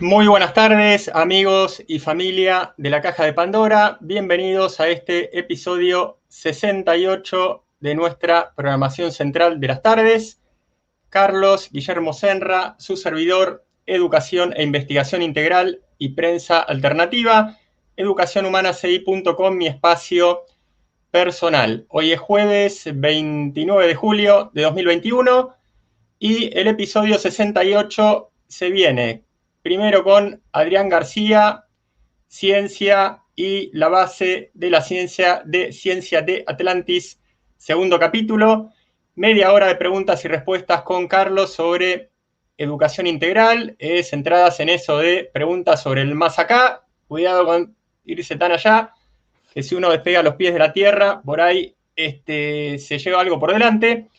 Muy buenas tardes, amigos y familia de la Caja de Pandora. Bienvenidos a este episodio 68 de nuestra programación central de las tardes. Carlos Guillermo Senra, su servidor, Educación e Investigación Integral y Prensa Alternativa, educacionhumanaci.com, mi espacio personal. Hoy es jueves 29 de julio de 2021 y el episodio 68 se viene primero con Adrián García, Ciencia y la base de la ciencia de Atlantis, segundo capítulo. Media hora de preguntas y respuestas con Carlos sobre educación integral, centradas en eso de preguntas sobre el más acá. Cuidado con irse tan allá, que si uno despega los pies de la tierra, por ahí se lleva algo por delante.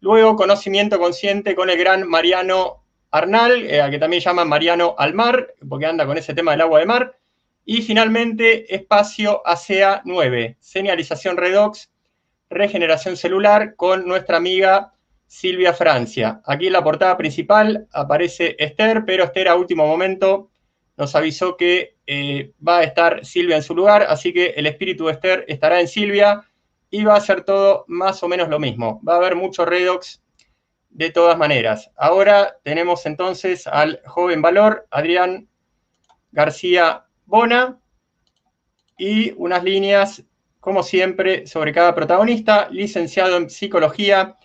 Luego, conocimiento consciente con el gran Mariano Arnal, a que también llaman Mariano Almar, porque anda con ese tema del agua de mar. Y finalmente, espacio ASEA 9, señalización redox, regeneración celular, con nuestra amiga Silvia Francia. Aquí en la portada principal aparece Esther, pero Esther a último momento nos avisó que va a estar Silvia en su lugar, así que el espíritu de Esther estará en Silvia y va a ser todo más o menos lo mismo. Va a haber mucho redox de todas maneras. Ahora tenemos entonces al joven valor, Adrián García Bona, y unas líneas, como siempre, sobre cada protagonista: licenciado en psicología,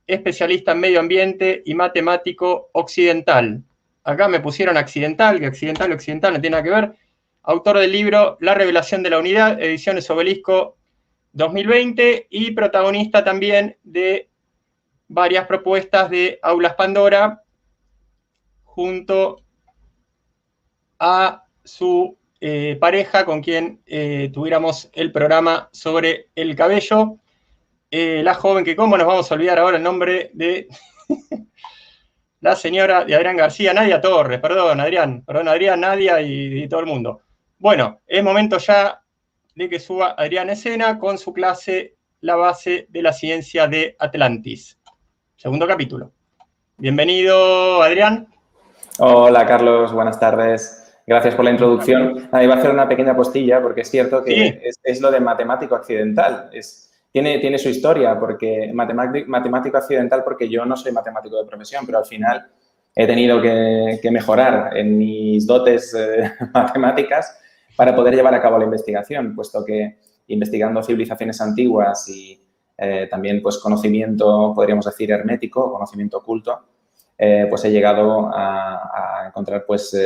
especialista en medio ambiente y matemático occidental. Acá me pusieron accidental, que occidental no tiene nada que ver. Autor del libro La revelación de la unidad, ediciones Obelisco 2020, y protagonista también de varias propuestas de Aulas Pandora junto a su pareja, con quien tuviéramos el programa sobre el cabello. La joven, que cómo nos vamos a olvidar ahora el nombre de la señora de Adrián García, Nadia Torres, perdón Adrián, Nadia y todo el mundo. Bueno, es momento ya de que suba Adrián a escena con su clase La base de la ciencia de Atlantis. Segundo capítulo. Bienvenido, Adrián. Hola Carlos, buenas tardes. Gracias por la introducción. Iba a hacer una pequeña postilla porque es cierto que Sí, es lo de matemático accidental. Tiene su historia, porque matemático accidental, porque yo no soy matemático de profesión, pero al final he tenido que mejorar en mis dotes matemáticas para poder llevar a cabo la investigación, puesto que investigando civilizaciones antiguas y también pues conocimiento, podríamos decir, hermético, conocimiento oculto, pues he llegado a encontrar pues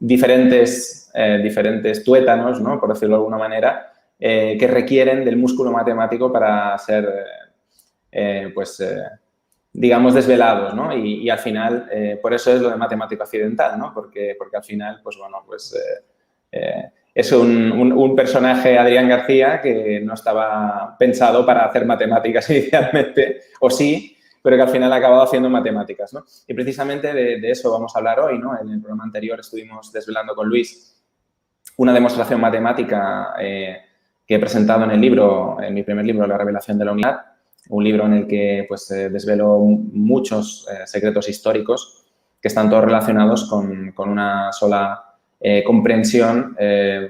diferentes tuétanos, ¿no?, por decirlo de alguna manera, que requieren del músculo matemático para ser, digamos, desvelados, ¿no? Y al final, por eso es lo de matemático accidental, ¿no? Porque al final, pues bueno, pues es un personaje, Adrián García, que no estaba pensado para hacer matemáticas inicialmente, o sí, pero que al final ha acabado haciendo matemáticas, ¿no? Y precisamente de eso vamos a hablar hoy, ¿no? En el programa anterior estuvimos desvelando con Luis una demostración matemática que he presentado en el libro, en mi primer libro, La revelación de la unidad, un libro en el que pues desvelo muchos secretos históricos que están todos relacionados con una sola comprensión,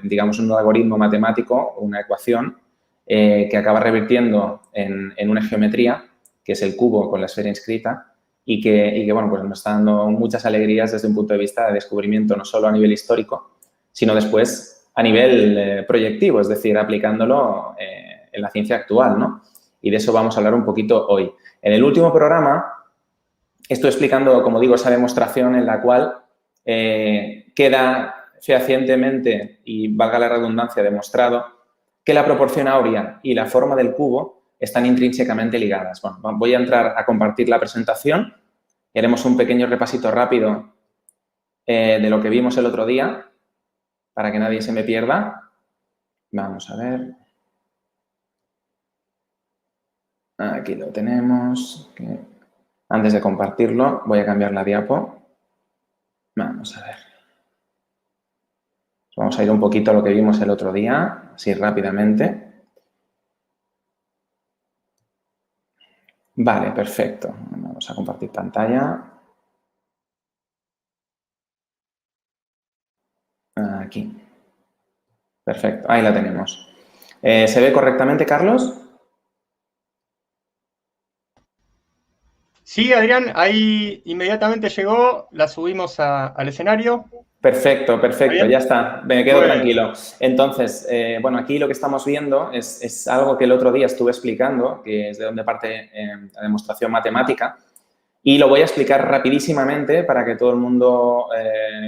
digamos, un algoritmo matemático, una ecuación que acaba revirtiendo en una geometría, que es el cubo con la esfera inscrita, y que bueno, pues nos está dando muchas alegrías desde un punto de vista de descubrimiento, no solo a nivel histórico, sino después a nivel proyectivo, es decir, aplicándolo en la ciencia actual, ¿no? Y de eso vamos a hablar un poquito hoy. En el último programa estoy explicando, como digo, esa demostración en la cual queda fehacientemente, y valga la redundancia, demostrado que la proporción áurea y la forma del cubo están intrínsecamente ligadas. Bueno, voy a entrar a compartir la presentación y haremos un pequeño repasito rápido de lo que vimos el otro día para que nadie se me pierda. Vamos a ver. Aquí lo tenemos. Antes de compartirlo, voy a cambiar la diapo. Vamos a ver. Vamos a ir un poquito a lo que vimos el otro día, así rápidamente. Vale, perfecto. Vamos a compartir pantalla. Aquí. Perfecto, ahí la tenemos. ¿Se ve correctamente, Carlos? Sí, Adrián, ahí inmediatamente llegó, la subimos al escenario. Perfecto, perfecto, ya está, me quedo Bueno. tranquilo. Entonces, bueno, aquí lo que estamos viendo es algo que el otro día estuve explicando, que es de donde parte la demostración matemática, y lo voy a explicar rapidísimamente para que todo el mundo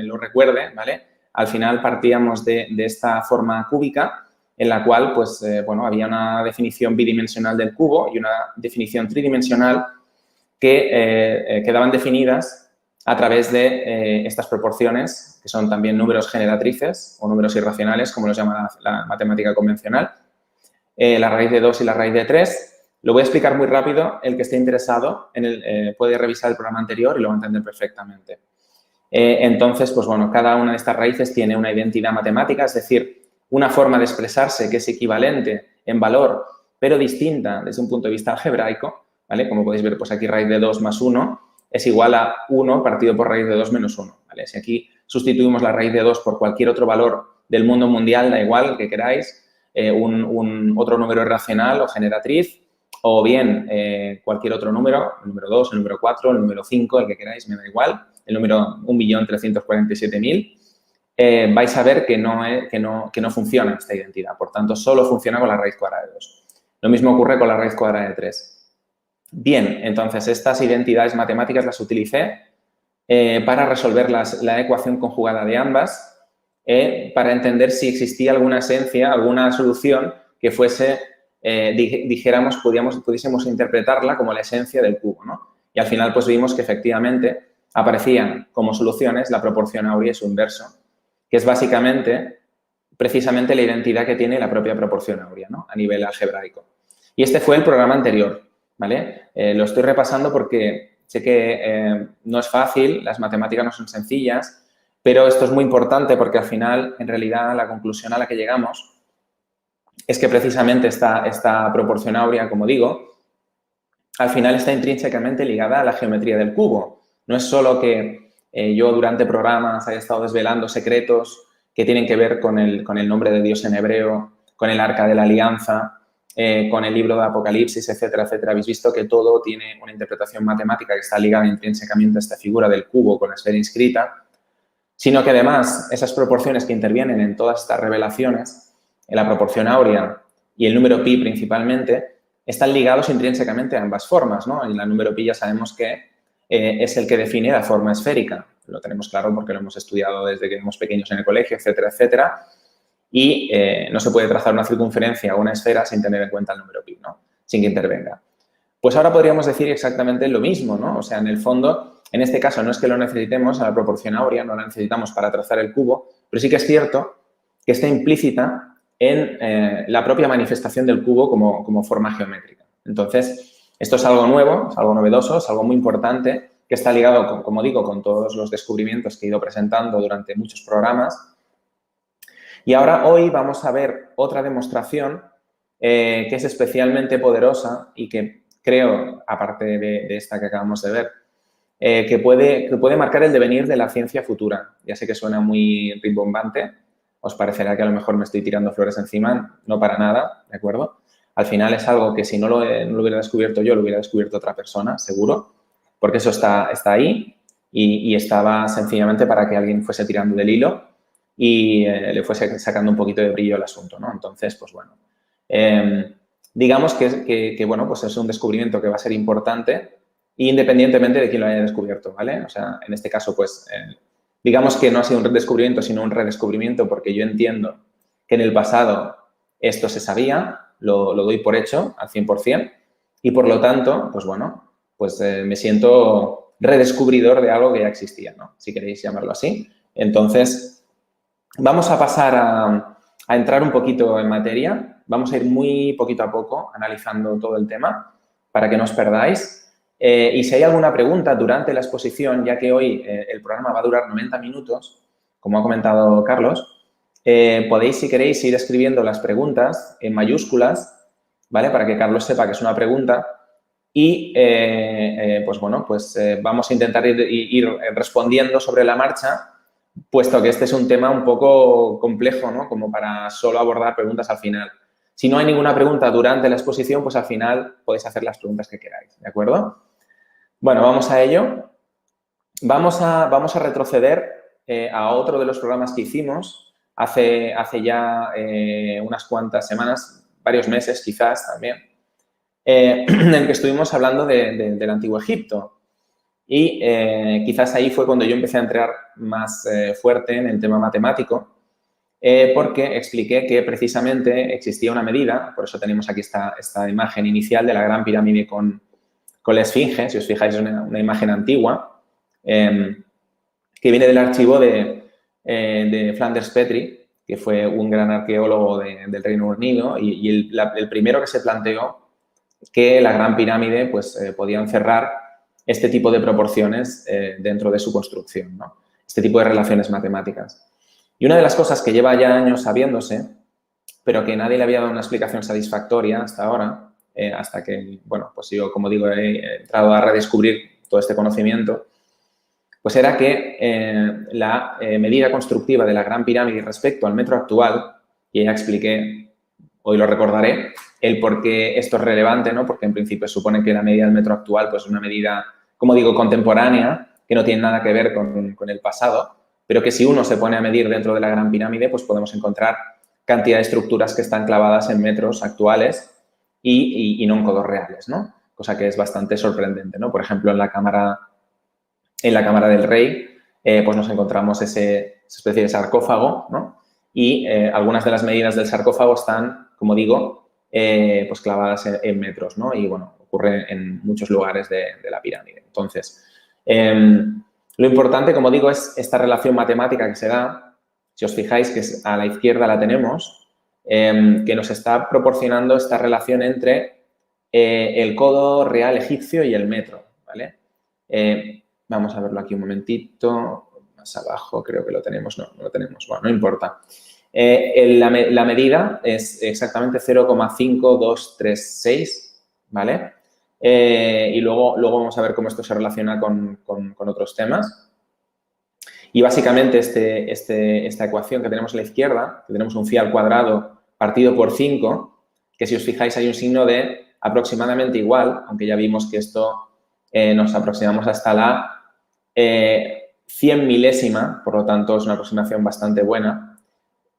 lo recuerde, ¿vale? Al final partíamos de esta forma cúbica en la cual, pues, bueno, había una definición bidimensional del cubo y una definición tridimensional que quedaban definidas a través de estas proporciones, que son también números generatrices o números irracionales, como los llama la matemática convencional, la raíz de 2 y la raíz de 3. Lo voy a explicar muy rápido. El que esté interesado puede revisar el programa anterior y lo va a entender perfectamente. Entonces, pues bueno, cada una de estas raíces tiene una identidad matemática, es decir, una forma de expresarse que es equivalente en valor, pero distinta desde un punto de vista algebraico, ¿vale? Como podéis ver, pues aquí raíz de 2 más 1 es igual a 1 partido por raíz de 2 menos 1, ¿vale? Si aquí sustituimos la raíz de 2 por cualquier otro valor del mundo mundial, da igual, el que queráis, otro número irracional o generatriz, o bien cualquier otro número, el número 2, el número 4, el número 5, el que queráis, me da igual, el número 1.347.000, vais a ver que no funciona esta identidad. Por tanto, solo funciona con la raíz cuadrada de 2. Lo mismo ocurre con la raíz cuadrada de 3. Bien, entonces, estas identidades matemáticas las utilicé para resolver la ecuación conjugada de ambas, para entender si existía alguna esencia, alguna solución que fuese, dijéramos, pudiésemos interpretarla como la esencia del cubo, ¿no? Y al final, pues vimos que efectivamente aparecían como soluciones la proporción áurea y su inverso, que es básicamente, precisamente, la identidad que tiene la propia proporción áurea, ¿no? A nivel algebraico. Y este fue el programa anterior, ¿vale? Lo estoy repasando porque sé que no es fácil, las matemáticas no son sencillas, pero esto es muy importante porque al final, en realidad, la conclusión a la que llegamos es que precisamente esta proporción áurea, como digo, al final está intrínsecamente ligada a la geometría del cubo. No es solo que yo durante programas haya estado desvelando secretos que tienen que ver con el nombre de Dios en hebreo, con el arca de la alianza, con el libro de Apocalipsis, etcétera, etcétera. Habéis visto que todo tiene una interpretación matemática que está ligada intrínsecamente a esta figura del cubo con la esfera inscrita, sino que además esas proporciones que intervienen en todas estas revelaciones, en la proporción áurea y el número pi principalmente, están ligados intrínsecamente a ambas formas, ¿no? Y el número pi ya sabemos que es el que define la forma esférica. Lo tenemos claro porque lo hemos estudiado desde que éramos pequeños en el colegio, etcétera, etcétera. Y no se puede trazar una circunferencia o una esfera sin tener en cuenta el número pi, ¿no? Sin que intervenga. Pues ahora podríamos decir exactamente lo mismo, ¿no? O sea, en el fondo, en este caso no es que lo necesitemos a la proporción áurea, no la necesitamos para trazar el cubo, pero sí que es cierto que está implícita en la propia manifestación del cubo como forma geométrica. Entonces, esto es algo nuevo, es algo novedoso, es algo muy importante que está ligado, como digo, con todos los descubrimientos que he ido presentando durante muchos programas. Y ahora, hoy, vamos a ver otra demostración que es especialmente poderosa y que creo, aparte de esta que acabamos de ver, que puede marcar el devenir de la ciencia futura. Ya sé que suena muy rimbombante, os parecerá que a lo mejor me estoy tirando flores encima, no para nada, ¿de acuerdo? Al final es algo que si no lo hubiera descubierto yo, lo hubiera descubierto otra persona, seguro, porque eso está ahí y estaba sencillamente para que alguien fuese tirando del hilo y le fuese sacando un poquito de brillo al asunto, ¿no? Entonces, pues bueno, digamos que, bueno, pues es un descubrimiento que va a ser importante independientemente de quién lo haya descubierto, ¿vale? O sea, en este caso, pues, digamos que no ha sido un descubrimiento, sino un redescubrimiento, porque yo entiendo que en el pasado esto se sabía, lo doy por hecho al 100%, y por lo tanto, pues bueno, pues me siento redescubridor de algo que ya existía, ¿no? Si queréis llamarlo así. Entonces, vamos a pasar a entrar un poquito en materia. Vamos a ir muy poquito a poco analizando todo el tema para que no os perdáis. Y si hay alguna pregunta durante la exposición, ya que hoy el programa va a durar 90 minutos, como ha comentado Carlos, podéis, si queréis, ir escribiendo las preguntas en mayúsculas, ¿vale? Para que Carlos sepa que es una pregunta y, pues bueno, pues vamos a intentar ir respondiendo sobre la marcha puesto que este es un tema un poco complejo, ¿no? Como para solo abordar preguntas al final. Si no hay ninguna pregunta durante la exposición, pues al final podéis hacer las preguntas que queráis, ¿de acuerdo? Bueno, vamos a ello. Vamos a retroceder a otro de los programas que hicimos hace ya unas cuantas semanas, varios meses quizás también, en el que estuvimos hablando del Antiguo Egipto. Y quizás ahí fue cuando yo empecé a entrar más fuerte en el tema matemático, porque expliqué que precisamente existía una medida, por eso tenemos aquí esta imagen inicial de la Gran Pirámide con la Esfinge, si os fijáis es una imagen antigua, que viene del archivo de Flinders Petrie, que fue un gran arqueólogo del Reino Unido y el primero que se planteó que la Gran Pirámide pues, podía encerrar este tipo de proporciones dentro de su construcción, ¿no? Este tipo de relaciones matemáticas. Y una de las cosas que lleva ya años sabiéndose, pero que nadie le había dado una explicación satisfactoria hasta ahora, hasta que, bueno, pues yo, como digo, he entrado a redescubrir todo este conocimiento, pues era que la medida constructiva de la Gran Pirámide respecto al metro actual, y ya expliqué, hoy lo recordaré, el por qué esto es relevante, ¿no? Porque en principio supone que la medida del metro actual pues, es una medida, como digo, contemporánea, que no tiene nada que ver con el pasado, pero que si uno se pone a medir dentro de la Gran Pirámide, pues podemos encontrar cantidad de estructuras que están clavadas en metros actuales y no en codos reales, ¿no? Cosa que es bastante sorprendente, ¿no? Por ejemplo, en la Cámara del Rey, pues nos encontramos esa especie de sarcófago, ¿no? Y algunas de las medidas del sarcófago están, como digo, pues clavadas en metros, ¿no? Y, bueno, ocurre en muchos lugares de la pirámide. Entonces, lo importante, como digo, es esta relación matemática que se da, si os fijáis que a la izquierda la tenemos, que nos está proporcionando esta relación entre el codo real egipcio y el metro, ¿vale? Vamos a verlo aquí un momentito, más abajo creo que lo tenemos, no lo tenemos, bueno, no importa. La medida es exactamente 0,5236, ¿vale? Y luego vamos a ver cómo esto se relaciona con otros temas. Y básicamente esta ecuación que tenemos a la izquierda, que tenemos un phi al cuadrado partido por 5, que si os fijáis hay un signo de aproximadamente igual, aunque ya vimos que esto nos aproximamos hasta la 100 milésima, por lo tanto es una aproximación bastante buena,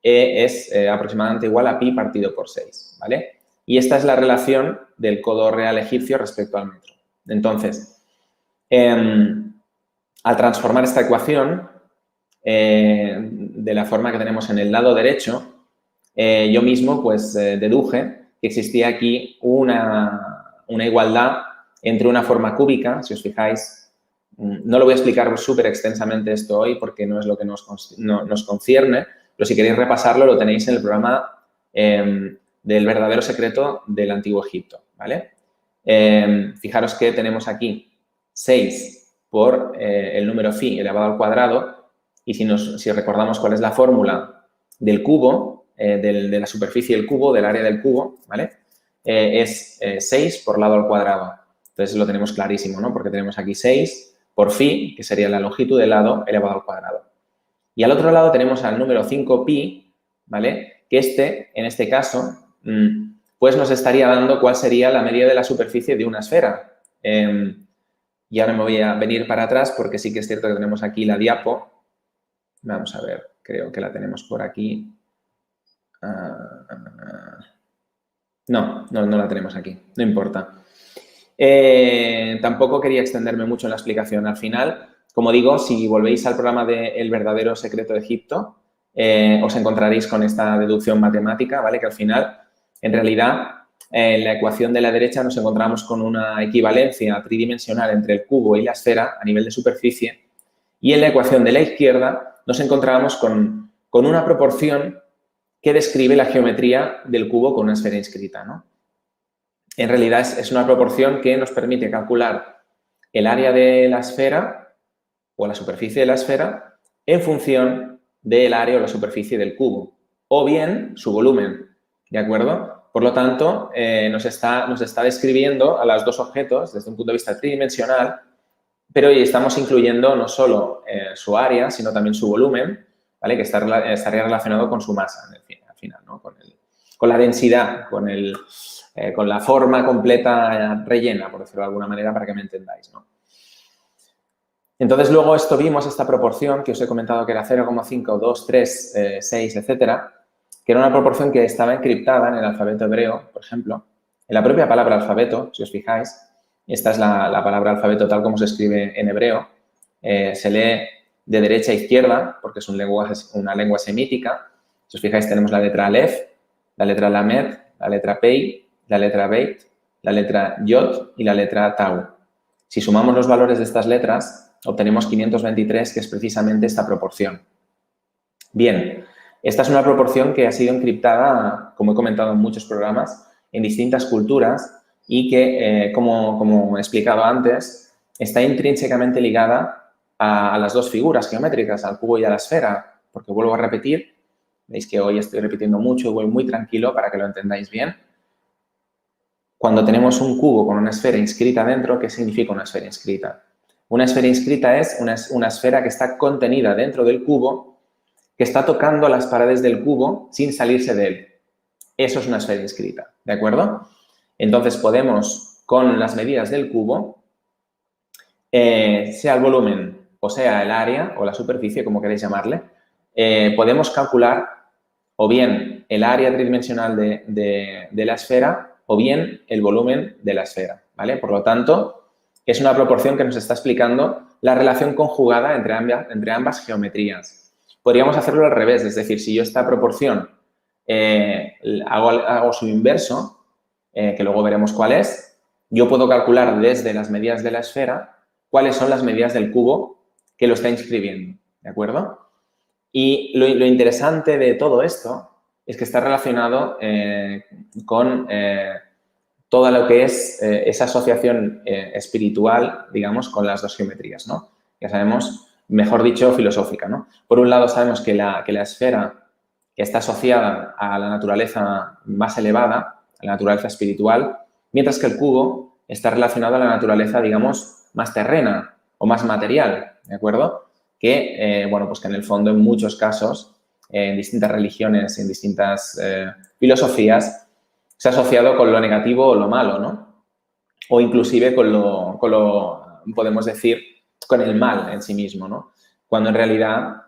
es aproximadamente igual a pi partido por 6, ¿vale? Y esta es la relación del codo real egipcio respecto al metro. Entonces, al transformar esta ecuación de la forma que tenemos en el lado derecho, yo mismo pues deduje que existía aquí una igualdad entre una forma cúbica, si os fijáis. No lo voy a explicar súper extensamente esto hoy porque no es lo que nos concierne, pero si queréis repasarlo lo tenéis en el programa del verdadero secreto del Antiguo Egipto, ¿vale? Fijaros que tenemos aquí 6 por el número phi elevado al cuadrado y si recordamos cuál es la fórmula del cubo, de la superficie del cubo, del área del cubo, ¿vale? Es 6 por lado al cuadrado. Entonces lo tenemos clarísimo, ¿no? Porque tenemos aquí 6 por phi, que sería la longitud del lado elevado al cuadrado. Y al otro lado tenemos al número 5pi, ¿vale? Que en este caso, pues nos estaría dando cuál sería la medida de la superficie de una esfera. Y ahora me voy a venir para atrás porque sí que es cierto que tenemos aquí la diapo. Vamos a ver, creo que la tenemos por aquí. No la tenemos aquí, no importa. Tampoco quería extenderme mucho en la explicación. Al final, como digo, si volvéis al programa de El verdadero secreto de Egipto, os encontraréis con esta deducción matemática, ¿vale? Que al final, en realidad, en la ecuación de la derecha nos encontramos con una equivalencia tridimensional entre el cubo y la esfera a nivel de superficie y en la ecuación de la izquierda nos encontramos con una proporción que describe la geometría del cubo con una esfera inscrita, ¿no? En realidad es una proporción que nos permite calcular el área de la esfera o la superficie de la esfera en función del área o la superficie del cubo o bien su volumen, ¿de acuerdo? Por lo tanto, nos está describiendo a los dos objetos desde un punto de vista tridimensional pero estamos incluyendo no solo su área, sino también su volumen, ¿vale? Que estaría relacionado con su masa, al final, ¿no? Con la densidad, con la forma completa rellena, por decirlo de alguna manera, para que me entendáis, ¿no? Entonces, luego vimos esta proporción que os he comentado que era 0,5, 2, 3, 6, etcétera, que era una proporción que estaba encriptada en el alfabeto hebreo, por ejemplo. En la propia palabra alfabeto, si os fijáis, esta es la palabra alfabeto tal como se escribe en hebreo. Se lee de derecha a izquierda porque es una lengua semítica. Si os fijáis, tenemos la letra Aleph, la letra Lamed, la letra Pei, la letra Beit, la letra Yod y la letra Tau. Si sumamos los valores de estas letras, obtenemos 523, que es precisamente esta proporción. Bien, esta es una proporción que ha sido encriptada, como he comentado en muchos programas, en distintas culturas y que, como he explicado antes, está intrínsecamente ligada a las dos figuras geométricas, al cubo y a la esfera, porque vuelvo a repetir, veis que hoy estoy repitiendo mucho y voy muy tranquilo para que lo entendáis bien. Cuando tenemos un cubo con una esfera inscrita dentro, ¿qué significa una esfera inscrita? Una esfera inscrita es una esfera que está contenida dentro del cubo, que está tocando las paredes del cubo sin salirse de él. Eso es una esfera inscrita, ¿de acuerdo? Entonces, podemos, con las medidas del cubo, sea el volumen o sea el área o la superficie, como queréis llamarle, podemos calcular o bien el área tridimensional de la esfera o bien el volumen de la esfera, ¿vale? Por lo tanto, es una proporción que nos está explicando la relación conjugada entre ambas geometrías. Podríamos hacerlo al revés, es decir, si yo esta proporción hago su inverso, que luego veremos cuál es, yo puedo calcular desde las medidas de la esfera cuáles son las medidas del cubo que lo está inscribiendo, ¿de acuerdo? Y lo interesante de todo esto es que está relacionado con todo lo que es esa asociación espiritual, digamos, con las dos geometrías, ¿no? Ya sabemos, mejor dicho, filosófica, ¿no? Por un lado, sabemos que la esfera está asociada a la naturaleza más elevada, a la naturaleza espiritual, mientras que el cubo está relacionado a la naturaleza, digamos, más terrena o más material, ¿de acuerdo? Que, bueno, pues que en el fondo, en muchos casos, en distintas religiones, en distintas filosofías, se ha asociado con lo negativo o lo malo, ¿no? O inclusive con lo podemos decir, con el mal en sí mismo, ¿no? Cuando en realidad,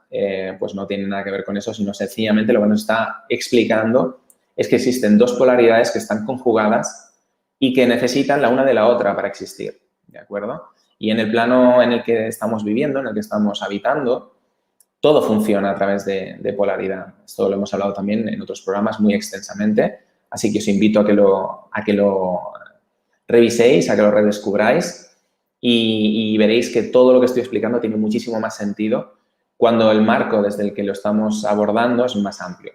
pues no tiene nada que ver con eso, sino sencillamente lo que nos está explicando es que existen dos polaridades que están conjugadas y que necesitan la una de la otra para existir, ¿de acuerdo? Y en el plano en el que estamos viviendo, en el que estamos habitando, todo funciona a través de polaridad. Esto lo hemos hablado también en otros programas muy extensamente. Así que os invito a que lo reviséis, a que lo redescubráis y veréis que todo lo que estoy explicando tiene muchísimo más sentido cuando el marco desde el que lo estamos abordando es más amplio.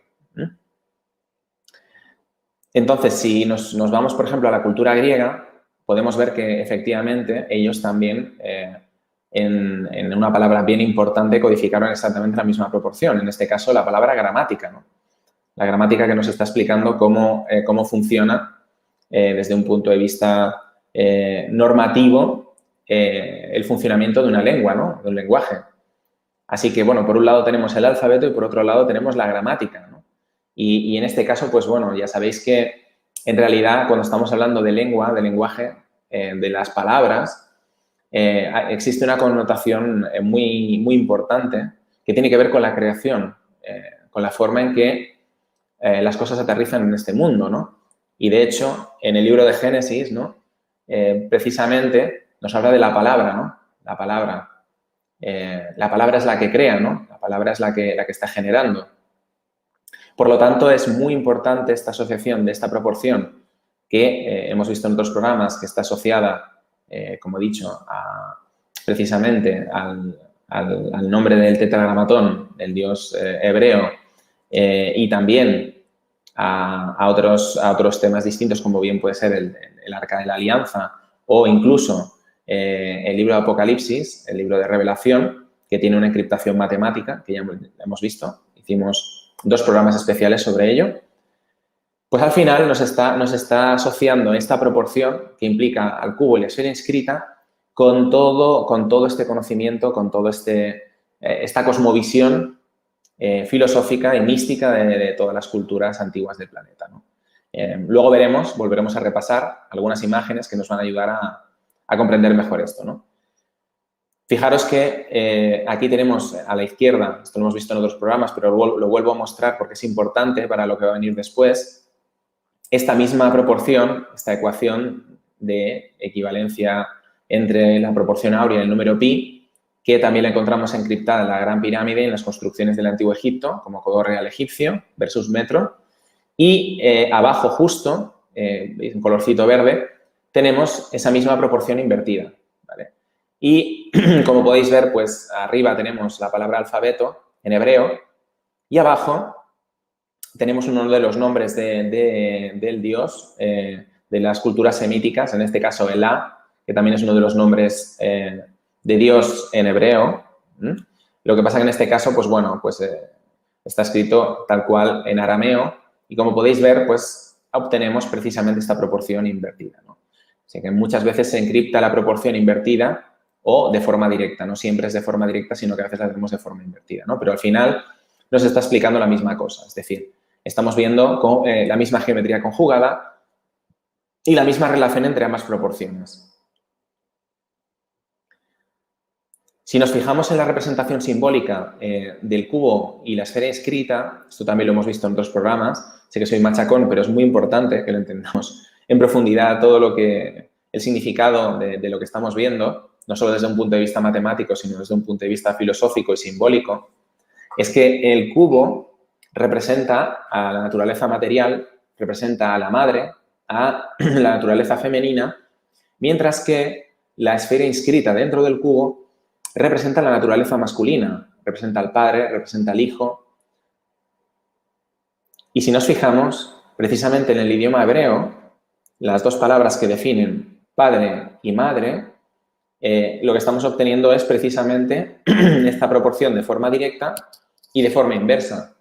Entonces, si nos vamos, por ejemplo, a la cultura griega, podemos ver que efectivamente ellos también, en una palabra bien importante, codificaron exactamente la misma proporción. En este caso, la palabra gramática, ¿no? La gramática que nos está explicando cómo funciona desde un punto de vista normativo el funcionamiento de una lengua, ¿no? De un lenguaje. Así que, bueno, por un lado tenemos el alfabeto y por otro lado tenemos la gramática, ¿no? Y en este caso, pues bueno, ya sabéis que en realidad cuando estamos hablando de lengua, de lenguaje, de las palabras, existe una connotación muy, muy importante que tiene que ver con la creación, con la forma en que las cosas aterrizan en este mundo, ¿no? Y, de hecho, en el libro de Génesis, ¿no? Precisamente nos habla de la palabra, ¿no? La palabra es la que crea, ¿no? La palabra es la que está generando. Por lo tanto, es muy importante esta asociación de esta proporción que hemos visto en otros programas, que está asociada, como he dicho, precisamente al nombre del tetragramatón, del dios hebreo, y también a otros temas distintos, como bien puede ser el Arca de la Alianza o incluso el libro de Apocalipsis, el libro de Revelación, que tiene una encriptación matemática, que ya hemos visto. Hicimos 2 programas especiales sobre ello. Pues al final nos está asociando esta proporción que implica al cubo y la esfera inscrita con todo este conocimiento, con toda esta cosmovisión filosófica y mística de todas las culturas antiguas del planeta, ¿no? Luego volveremos a repasar algunas imágenes que nos van a ayudar a comprender mejor esto, ¿no? Fijaros que aquí tenemos a la izquierda, esto lo hemos visto en otros programas, pero lo vuelvo a mostrar porque es importante para lo que va a venir después, esta misma proporción, esta ecuación de equivalencia entre la proporción áurea y el número pi, que también la encontramos encriptada en la Gran Pirámide, en las construcciones del Antiguo Egipto, como codo real egipcio versus metro. Y abajo justo, en colorcito verde, tenemos esa misma proporción invertida, ¿vale? Y como podéis ver, pues arriba tenemos la palabra alfabeto en hebreo y abajo tenemos uno de los nombres del dios de las culturas semíticas, en este caso Elá, que también es uno de los nombres de Dios en hebreo. Lo que pasa que en este caso, pues bueno, pues está escrito tal cual en arameo y como podéis ver, pues obtenemos precisamente esta proporción invertida, ¿no? Así que muchas veces se encripta la proporción invertida o de forma directa, no siempre es de forma directa, sino que a veces la hacemos de forma invertida, ¿no? Pero al final nos está explicando la misma cosa, es decir, estamos viendo la misma geometría conjugada y la misma relación entre ambas proporciones. Si nos fijamos en la representación simbólica del cubo y la esfera inscrita, esto también lo hemos visto en otros programas, sé que soy machacón, pero es muy importante que lo entendamos en profundidad todo el significado de lo que estamos viendo, no solo desde un punto de vista matemático, sino desde un punto de vista filosófico y simbólico, es que el cubo representa a la naturaleza material, representa a la madre, a la naturaleza femenina, mientras que la esfera inscrita dentro del cubo representa la naturaleza masculina, representa al padre, representa al hijo. Y si nos fijamos, precisamente en el idioma hebreo, las dos palabras que definen padre y madre, lo que estamos obteniendo es precisamente esta proporción de forma directa y de forma inversa.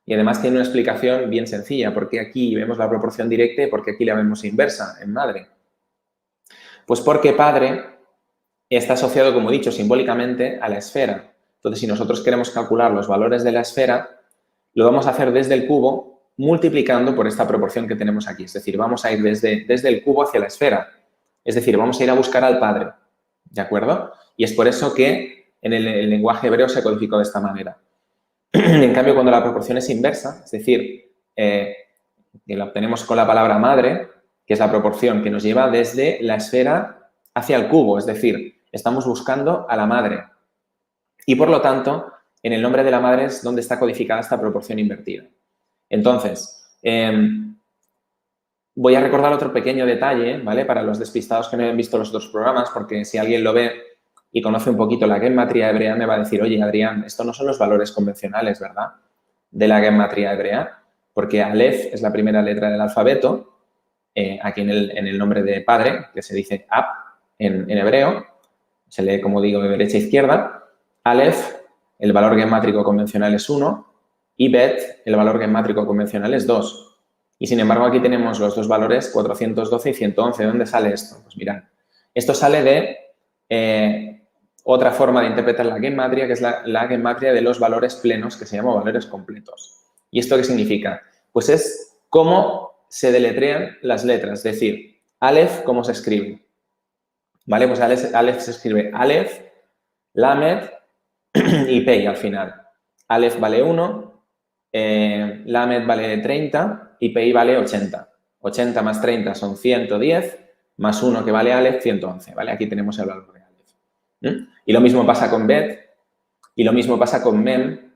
Y además tiene una explicación bien sencilla, porque aquí vemos la proporción directa y porque aquí la vemos inversa, en madre. Pues porque padre está asociado, como he dicho, simbólicamente a la esfera. Entonces, si nosotros queremos calcular los valores de la esfera, lo vamos a hacer desde el cubo multiplicando por esta proporción que tenemos aquí. Es decir, vamos a ir desde el cubo hacia la esfera. Es decir, vamos a ir a buscar al padre. ¿De acuerdo? Y es por eso que en el lenguaje hebreo se codificó de esta manera. En cambio, cuando la proporción es inversa, es decir, que la obtenemos con la palabra madre, que es la proporción que nos lleva desde la esfera hacia el cubo, es decir, estamos buscando a la madre. Y, por lo tanto, en el nombre de la madre es donde está codificada esta proporción invertida. Entonces, voy a recordar otro pequeño detalle, ¿vale? Para los despistados que no hayan visto los otros programas, porque si alguien lo ve y conoce un poquito la gematría hebrea, me va a decir, oye, Adrián, esto no son los valores convencionales, ¿verdad? De la gematría hebrea, porque Aleph es la primera letra del alfabeto, aquí en el nombre de padre, que se dice Ab en hebreo, se lee, como digo, de derecha a izquierda. Aleph, el valor gemátrico convencional es 1 y Bet, el valor gemátrico convencional es 2. Y, sin embargo, aquí tenemos los dos valores 412 y 111. ¿De dónde sale esto? Pues mirad, esto sale de otra forma de interpretar la gematria, que es la gematria de los valores plenos, que se llama valores completos. ¿Y esto qué significa? Pues es cómo se deletrean las letras, es decir, Aleph, ¿cómo se escribe? ¿Vale? Pues Aleph se escribe Aleph, Lamed y Pei al final. Aleph vale 1, Lamed vale 30 y Pei vale 80. 80 más 30 son 110, más 1 que vale Aleph, 111. ¿Vale? Aquí tenemos el valor de Aleph. Y lo mismo pasa con Bet y lo mismo pasa con Mem,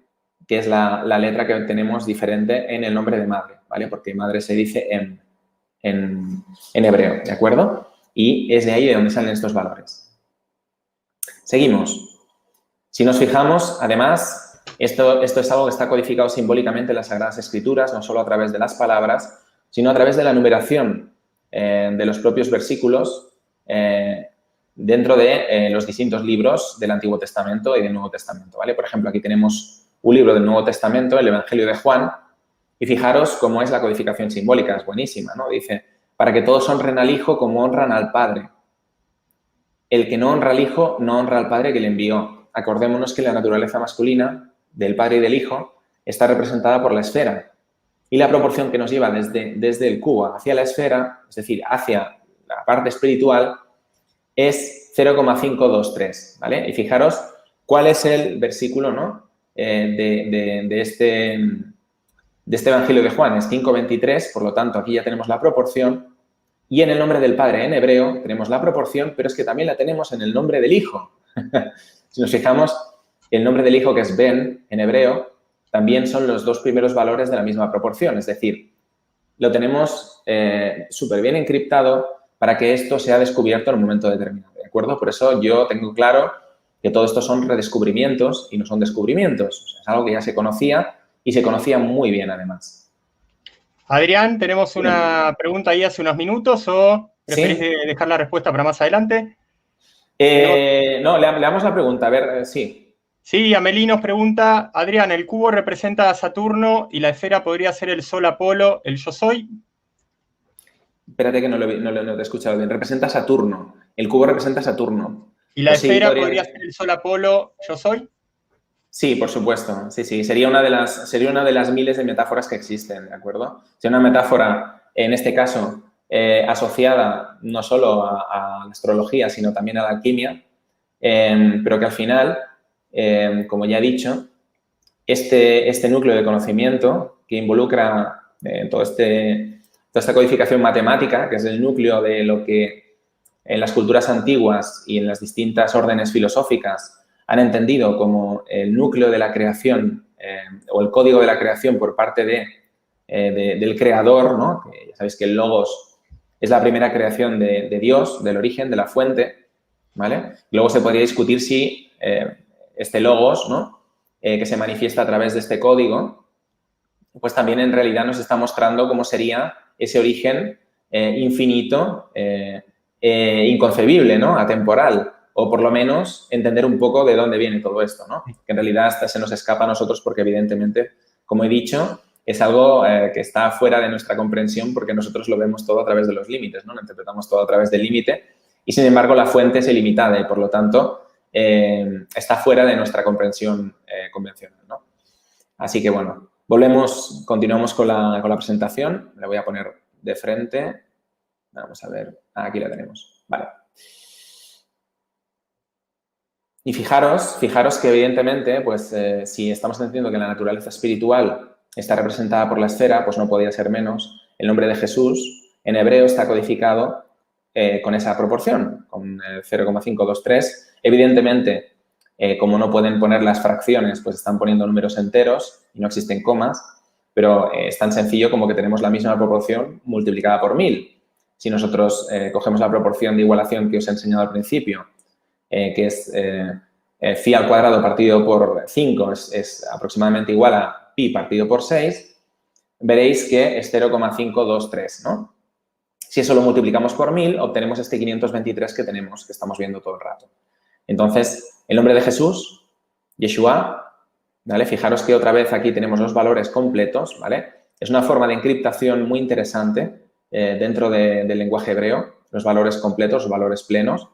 que es la letra que tenemos diferente en el nombre de madre, ¿vale? Porque madre se dice Em en hebreo, ¿de acuerdo? Y es de ahí de donde salen estos valores. Seguimos. Si nos fijamos, además, esto es algo que está codificado simbólicamente en las Sagradas Escrituras, no solo a través de las palabras, sino a través de la numeración de los propios versículos dentro de los distintos libros del Antiguo Testamento y del Nuevo Testamento, ¿vale? Por ejemplo, aquí tenemos un libro del Nuevo Testamento, el Evangelio de Juan, y fijaros cómo es la codificación simbólica, es buenísima, ¿no? Dice, para que todos honren al Hijo como honran al Padre. el que no honra al Hijo no honra al Padre que le envió. Acordémonos que la naturaleza masculina del Padre y del Hijo está representada por la esfera. Y la proporción que nos lleva desde el cubo hacia la esfera, es decir, hacia la parte espiritual, es 0,523, ¿vale? Y fijaros cuál es el versículo, ¿no? de este Evangelio de Juan, es 5,23, por lo tanto, aquí ya tenemos la proporción. Y en el nombre del Padre, en hebreo, tenemos la proporción, pero es que también la tenemos en el nombre del Hijo. Si nos fijamos, el nombre del Hijo, que es Ben, en hebreo, también son los dos primeros valores de la misma proporción. Es decir, lo tenemos súper bien encriptado para que esto sea descubierto en un momento determinado, ¿de acuerdo? Por eso yo tengo claro que todo esto son redescubrimientos y no son descubrimientos. O sea, es algo que ya se conocía y se conocía muy bien, además. Adrián, tenemos una pregunta ahí hace unos minutos, ¿o preferís ¿Sí? dejar la respuesta para más adelante? No, le damos la pregunta. A ver, sí. Sí, Amelí nos pregunta, Adrián, ¿el cubo representa a Saturno y la esfera podría ser el Sol Apolo, el Yo Soy? Espérate que no te he escuchado bien. Representa a Saturno. El cubo representa a Saturno. ¿Y la Pues sí, esfera podría ser el Sol Apolo, Yo Soy? Sí, por supuesto. Sí, sí. Sería una de las miles de metáforas que existen, ¿de acuerdo? Sería una metáfora, en este caso, asociada no solo a la astrología, sino también a la alquimia, pero que al final, como ya he dicho, este núcleo de conocimiento que involucra toda esta codificación matemática, que es el núcleo de lo que en las culturas antiguas y en las distintas órdenes filosóficas han entendido como el núcleo de la creación o el código de la creación por parte del creador, ¿no? Que ya sabéis que el logos es la primera creación de Dios, del origen, de la fuente, ¿vale? Luego se podría discutir si este logos, ¿no? Que se manifiesta a través de este código, pues también en realidad nos está mostrando cómo sería ese origen infinito, inconcebible, ¿no? Atemporal, o por lo menos entender un poco de dónde viene todo esto, ¿no? Que en realidad hasta se nos escapa a nosotros porque evidentemente, como he dicho, es algo que está fuera de nuestra comprensión porque nosotros lo vemos todo a través de los límites, ¿no? Lo interpretamos todo a través del límite y, sin embargo, la fuente es ilimitada y, por lo tanto, está fuera de nuestra comprensión convencional, ¿no? Así que, bueno, continuamos con la presentación. La voy a poner de frente. Vamos a ver. Aquí la tenemos. Vale. Y fijaros que evidentemente, pues si estamos entendiendo que la naturaleza espiritual está representada por la esfera, pues no podía ser menos. El nombre de Jesús en hebreo está codificado con esa proporción, con 0,523. Evidentemente, como no pueden poner las fracciones, pues están poniendo números enteros y no existen comas, pero es tan sencillo como que tenemos la misma proporción multiplicada por 1000. Si nosotros cogemos la proporción de igualación que os he enseñado al principio, que es phi al cuadrado partido por 5 es aproximadamente igual a pi partido por 6, veréis que es 0,523, ¿no? Si eso lo multiplicamos por 1000, obtenemos este 523 que tenemos, que estamos viendo todo el rato. Entonces, el nombre de Jesús, Yeshua, ¿vale? Fijaros que otra vez aquí tenemos los valores completos, ¿vale? Es una forma de encriptación muy interesante dentro del lenguaje hebreo, los valores completos, los valores plenos.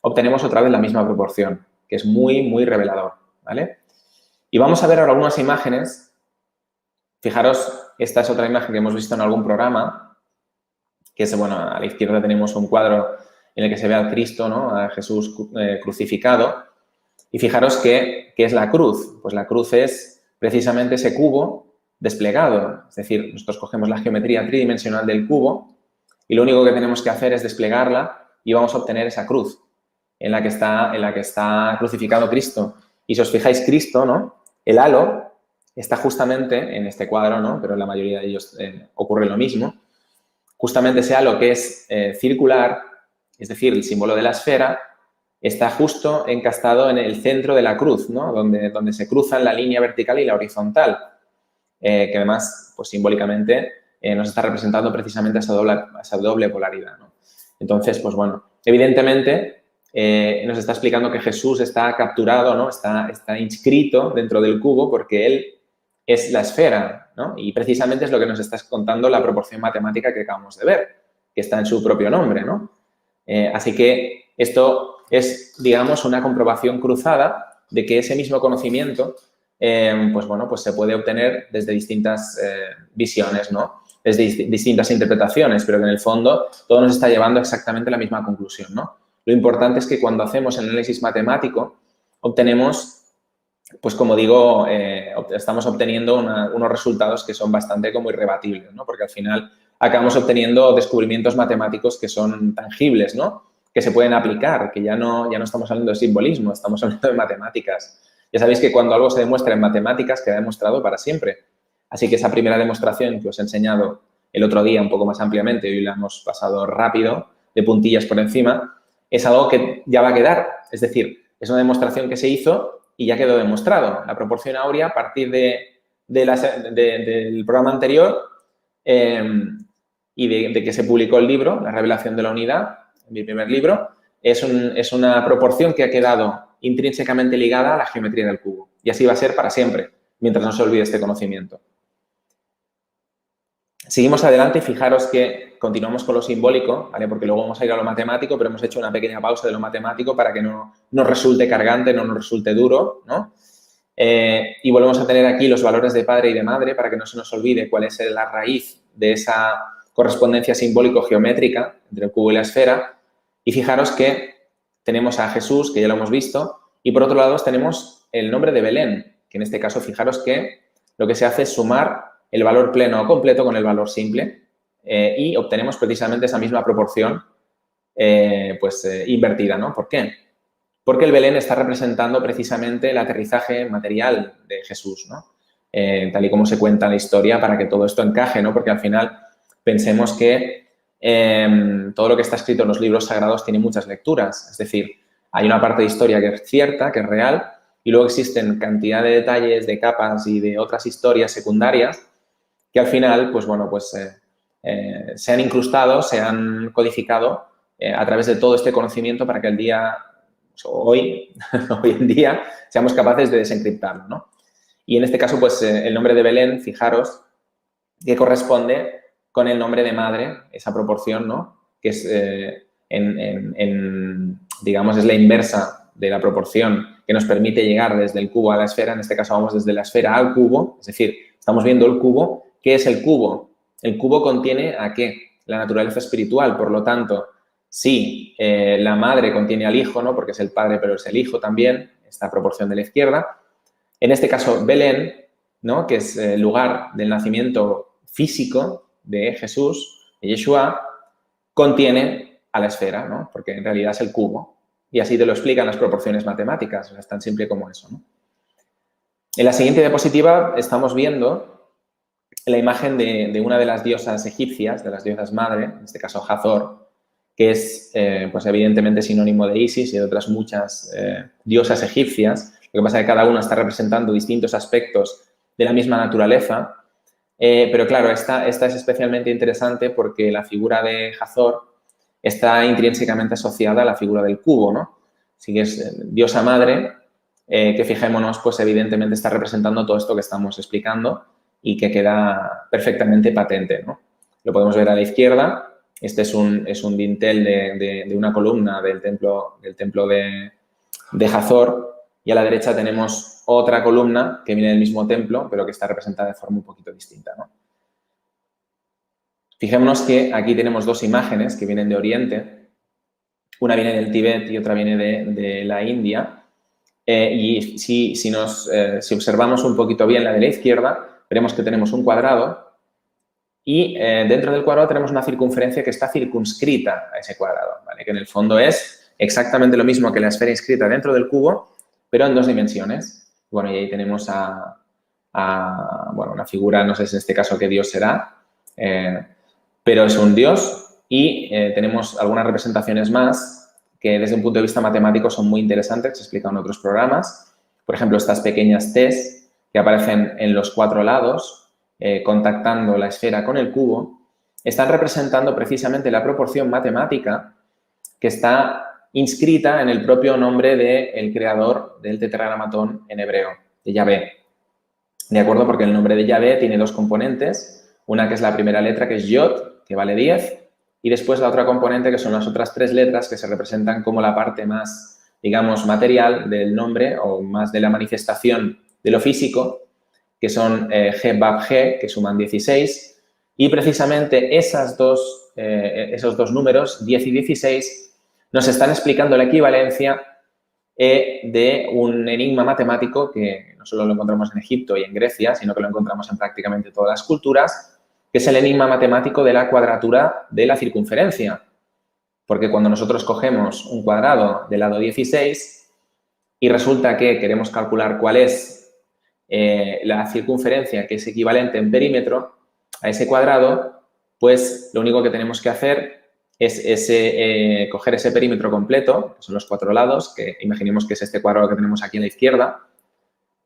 Obtenemos otra vez la misma proporción, que es muy, muy revelador, ¿vale? Y vamos a ver ahora algunas imágenes. Fijaros, esta es otra imagen que hemos visto en algún programa, que es, bueno, a la izquierda tenemos un cuadro en el que se ve al Cristo, ¿no? A Jesús crucificado. Y fijaros ¿qué es la cruz? Pues la cruz es precisamente ese cubo desplegado. Es decir, nosotros cogemos la geometría tridimensional del cubo y lo único que tenemos que hacer es desplegarla y vamos a obtener esa cruz en la que está crucificado Cristo. Y si os fijáis, Cristo, ¿no? El halo está justamente en este cuadro, ¿no? Pero en la mayoría de ellos ocurre lo mismo. Justamente ese halo que es circular, es decir, el símbolo de la esfera, está justo encastado en el centro de la cruz, ¿no? Donde se cruzan la línea vertical y la horizontal, que además, pues simbólicamente, nos está representando precisamente esa doble polaridad, ¿no? Entonces, pues bueno, evidentemente nos está explicando que Jesús está capturado, ¿no? Está inscrito dentro del cubo porque él es la esfera, ¿no? Y precisamente es lo que nos está contando la proporción matemática que acabamos de ver, que está en su propio nombre, ¿no? Así que Esto es, digamos, una comprobación cruzada de que ese mismo conocimiento, pues se puede obtener desde distintas visiones, ¿no? Desde distintas interpretaciones, pero que en el fondo todo nos está llevando exactamente a la misma conclusión, ¿no? Lo importante es que cuando hacemos el análisis matemático obtenemos, pues como digo, estamos obteniendo unos resultados que son bastante como irrebatibles, ¿no? Porque al final acabamos obteniendo descubrimientos matemáticos que son tangibles, ¿no? Que se pueden aplicar, que ya no estamos hablando de simbolismo, estamos hablando de matemáticas. Ya sabéis que cuando algo se demuestra en matemáticas queda demostrado para siempre. Así que esa primera demostración que os he enseñado el otro día un poco más ampliamente, hoy la hemos pasado rápido, de puntillas por encima, es algo que ya va a quedar. Es decir, es una demostración que se hizo y ya quedó demostrado. La proporción áurea a partir del programa anterior y de que se publicó el libro, La revelación de la unidad, mi primer libro, es una proporción que ha quedado intrínsecamente ligada a la geometría del cubo. Y así va a ser para siempre, mientras no se olvide este conocimiento. Seguimos adelante y fijaros que continuamos con lo simbólico, ¿vale? Porque luego vamos a ir a lo matemático, pero hemos hecho una pequeña pausa de lo matemático para que no nos resulte cargante, no nos resulte duro, ¿no? Y volvemos a tener aquí los valores de padre y de madre para que no se nos olvide cuál es la raíz de esa correspondencia simbólico-geométrica entre el cubo y la esfera. Y fijaros que tenemos a Jesús, que ya lo hemos visto, y por otro lado tenemos el nombre de Belén, que en este caso fijaros que lo que se hace es sumar el valor pleno o completo con el valor simple y obtenemos precisamente esa misma proporción invertida, ¿no? ¿Por qué? Porque el Belén está representando precisamente el aterrizaje material de Jesús, ¿no? Tal y como se cuenta en la historia para que todo esto encaje, ¿no? Porque al final pensemos que todo lo que está escrito en los libros sagrados tiene muchas lecturas. Es decir, hay una parte de historia que es cierta, que es real, y luego existen cantidad de detalles, de capas y de otras historias secundarias que al final, se han incrustado, se han codificado a través de todo este conocimiento para que el día, hoy en día, seamos capaces de desencriptarlo, ¿no? Y en este caso, el nombre de Belén, fijaros, que corresponde con el nombre de madre, esa proporción, ¿no? Que es, digamos, es la inversa de la proporción que nos permite llegar desde el cubo a la esfera. En este caso, vamos desde la esfera al cubo, es decir, estamos viendo el cubo. ¿Qué es el cubo? El cubo contiene ¿a qué? La naturaleza espiritual. Por lo tanto, si la madre contiene al hijo, ¿no? Porque es el padre, pero es el hijo también, esta proporción de la izquierda. En este caso, Belén, ¿no? Que es el lugar del nacimiento físico de Jesús, de Yeshua, contiene a la esfera, ¿no? Porque en realidad es el cubo. Y así te lo explican las proporciones matemáticas. O sea, es tan simple como eso, ¿no? En la siguiente diapositiva estamos viendo la imagen de una de las diosas egipcias, de las diosas madre, en este caso Hathor, que es, evidentemente sinónimo de Isis y de otras muchas diosas egipcias. Lo que pasa es que cada una está representando distintos aspectos de la misma naturaleza. Pero claro, esta es especialmente interesante porque la figura de Hathor está intrínsecamente asociada a la figura del cubo, ¿no? Así que es diosa madre, que fijémonos, evidentemente está representando todo esto que estamos explicando y que queda perfectamente patente, ¿no? Lo podemos ver a la izquierda. Este es un dintel de una columna del templo de Hathor, y a la derecha tenemos otra columna que viene del mismo templo, pero que está representada de forma un poquito distinta, ¿no? Fijémonos que aquí tenemos dos imágenes que vienen de Oriente. Una viene del Tíbet y otra viene de la India. Y si observamos un poquito bien la de la izquierda, veremos que tenemos un cuadrado y dentro del cuadrado tenemos una circunferencia que está circunscrita a ese cuadrado, ¿vale? Que en el fondo es exactamente lo mismo que la esfera inscrita dentro del cubo, pero en dos dimensiones. Bueno, y ahí tenemos una figura, no sé si en este caso qué dios será, pero es un dios, y tenemos algunas representaciones más que desde un punto de vista matemático son muy interesantes, que se explican en otros programas. Por ejemplo, estas pequeñas T's que aparecen en los cuatro lados, contactando la esfera con el cubo, están representando precisamente la proporción matemática que está inscrita en el propio nombre del creador del tetragramatón en hebreo, de Yahvé. ¿De acuerdo? Porque el nombre de Yahvé tiene dos componentes. Una que es la primera letra, que es Yod, que vale 10, y después la otra componente que son las otras 3 letras que se representan como la parte más, digamos, material del nombre o más de la manifestación de lo físico, que son G, BAP, G, que suman 16, y precisamente esos dos números, 10 y 16, nos están explicando la equivalencia de un enigma matemático que no solo lo encontramos en Egipto y en Grecia, sino que lo encontramos en prácticamente todas las culturas, que es el enigma matemático de la cuadratura de la circunferencia. Porque cuando nosotros cogemos un cuadrado del lado 16 y resulta que queremos calcular cuál es la circunferencia que es equivalente en perímetro a ese cuadrado, pues lo único que tenemos que hacer es coger ese perímetro completo, que son los 4 lados, que imaginemos que es este cuadrado que tenemos aquí a la izquierda,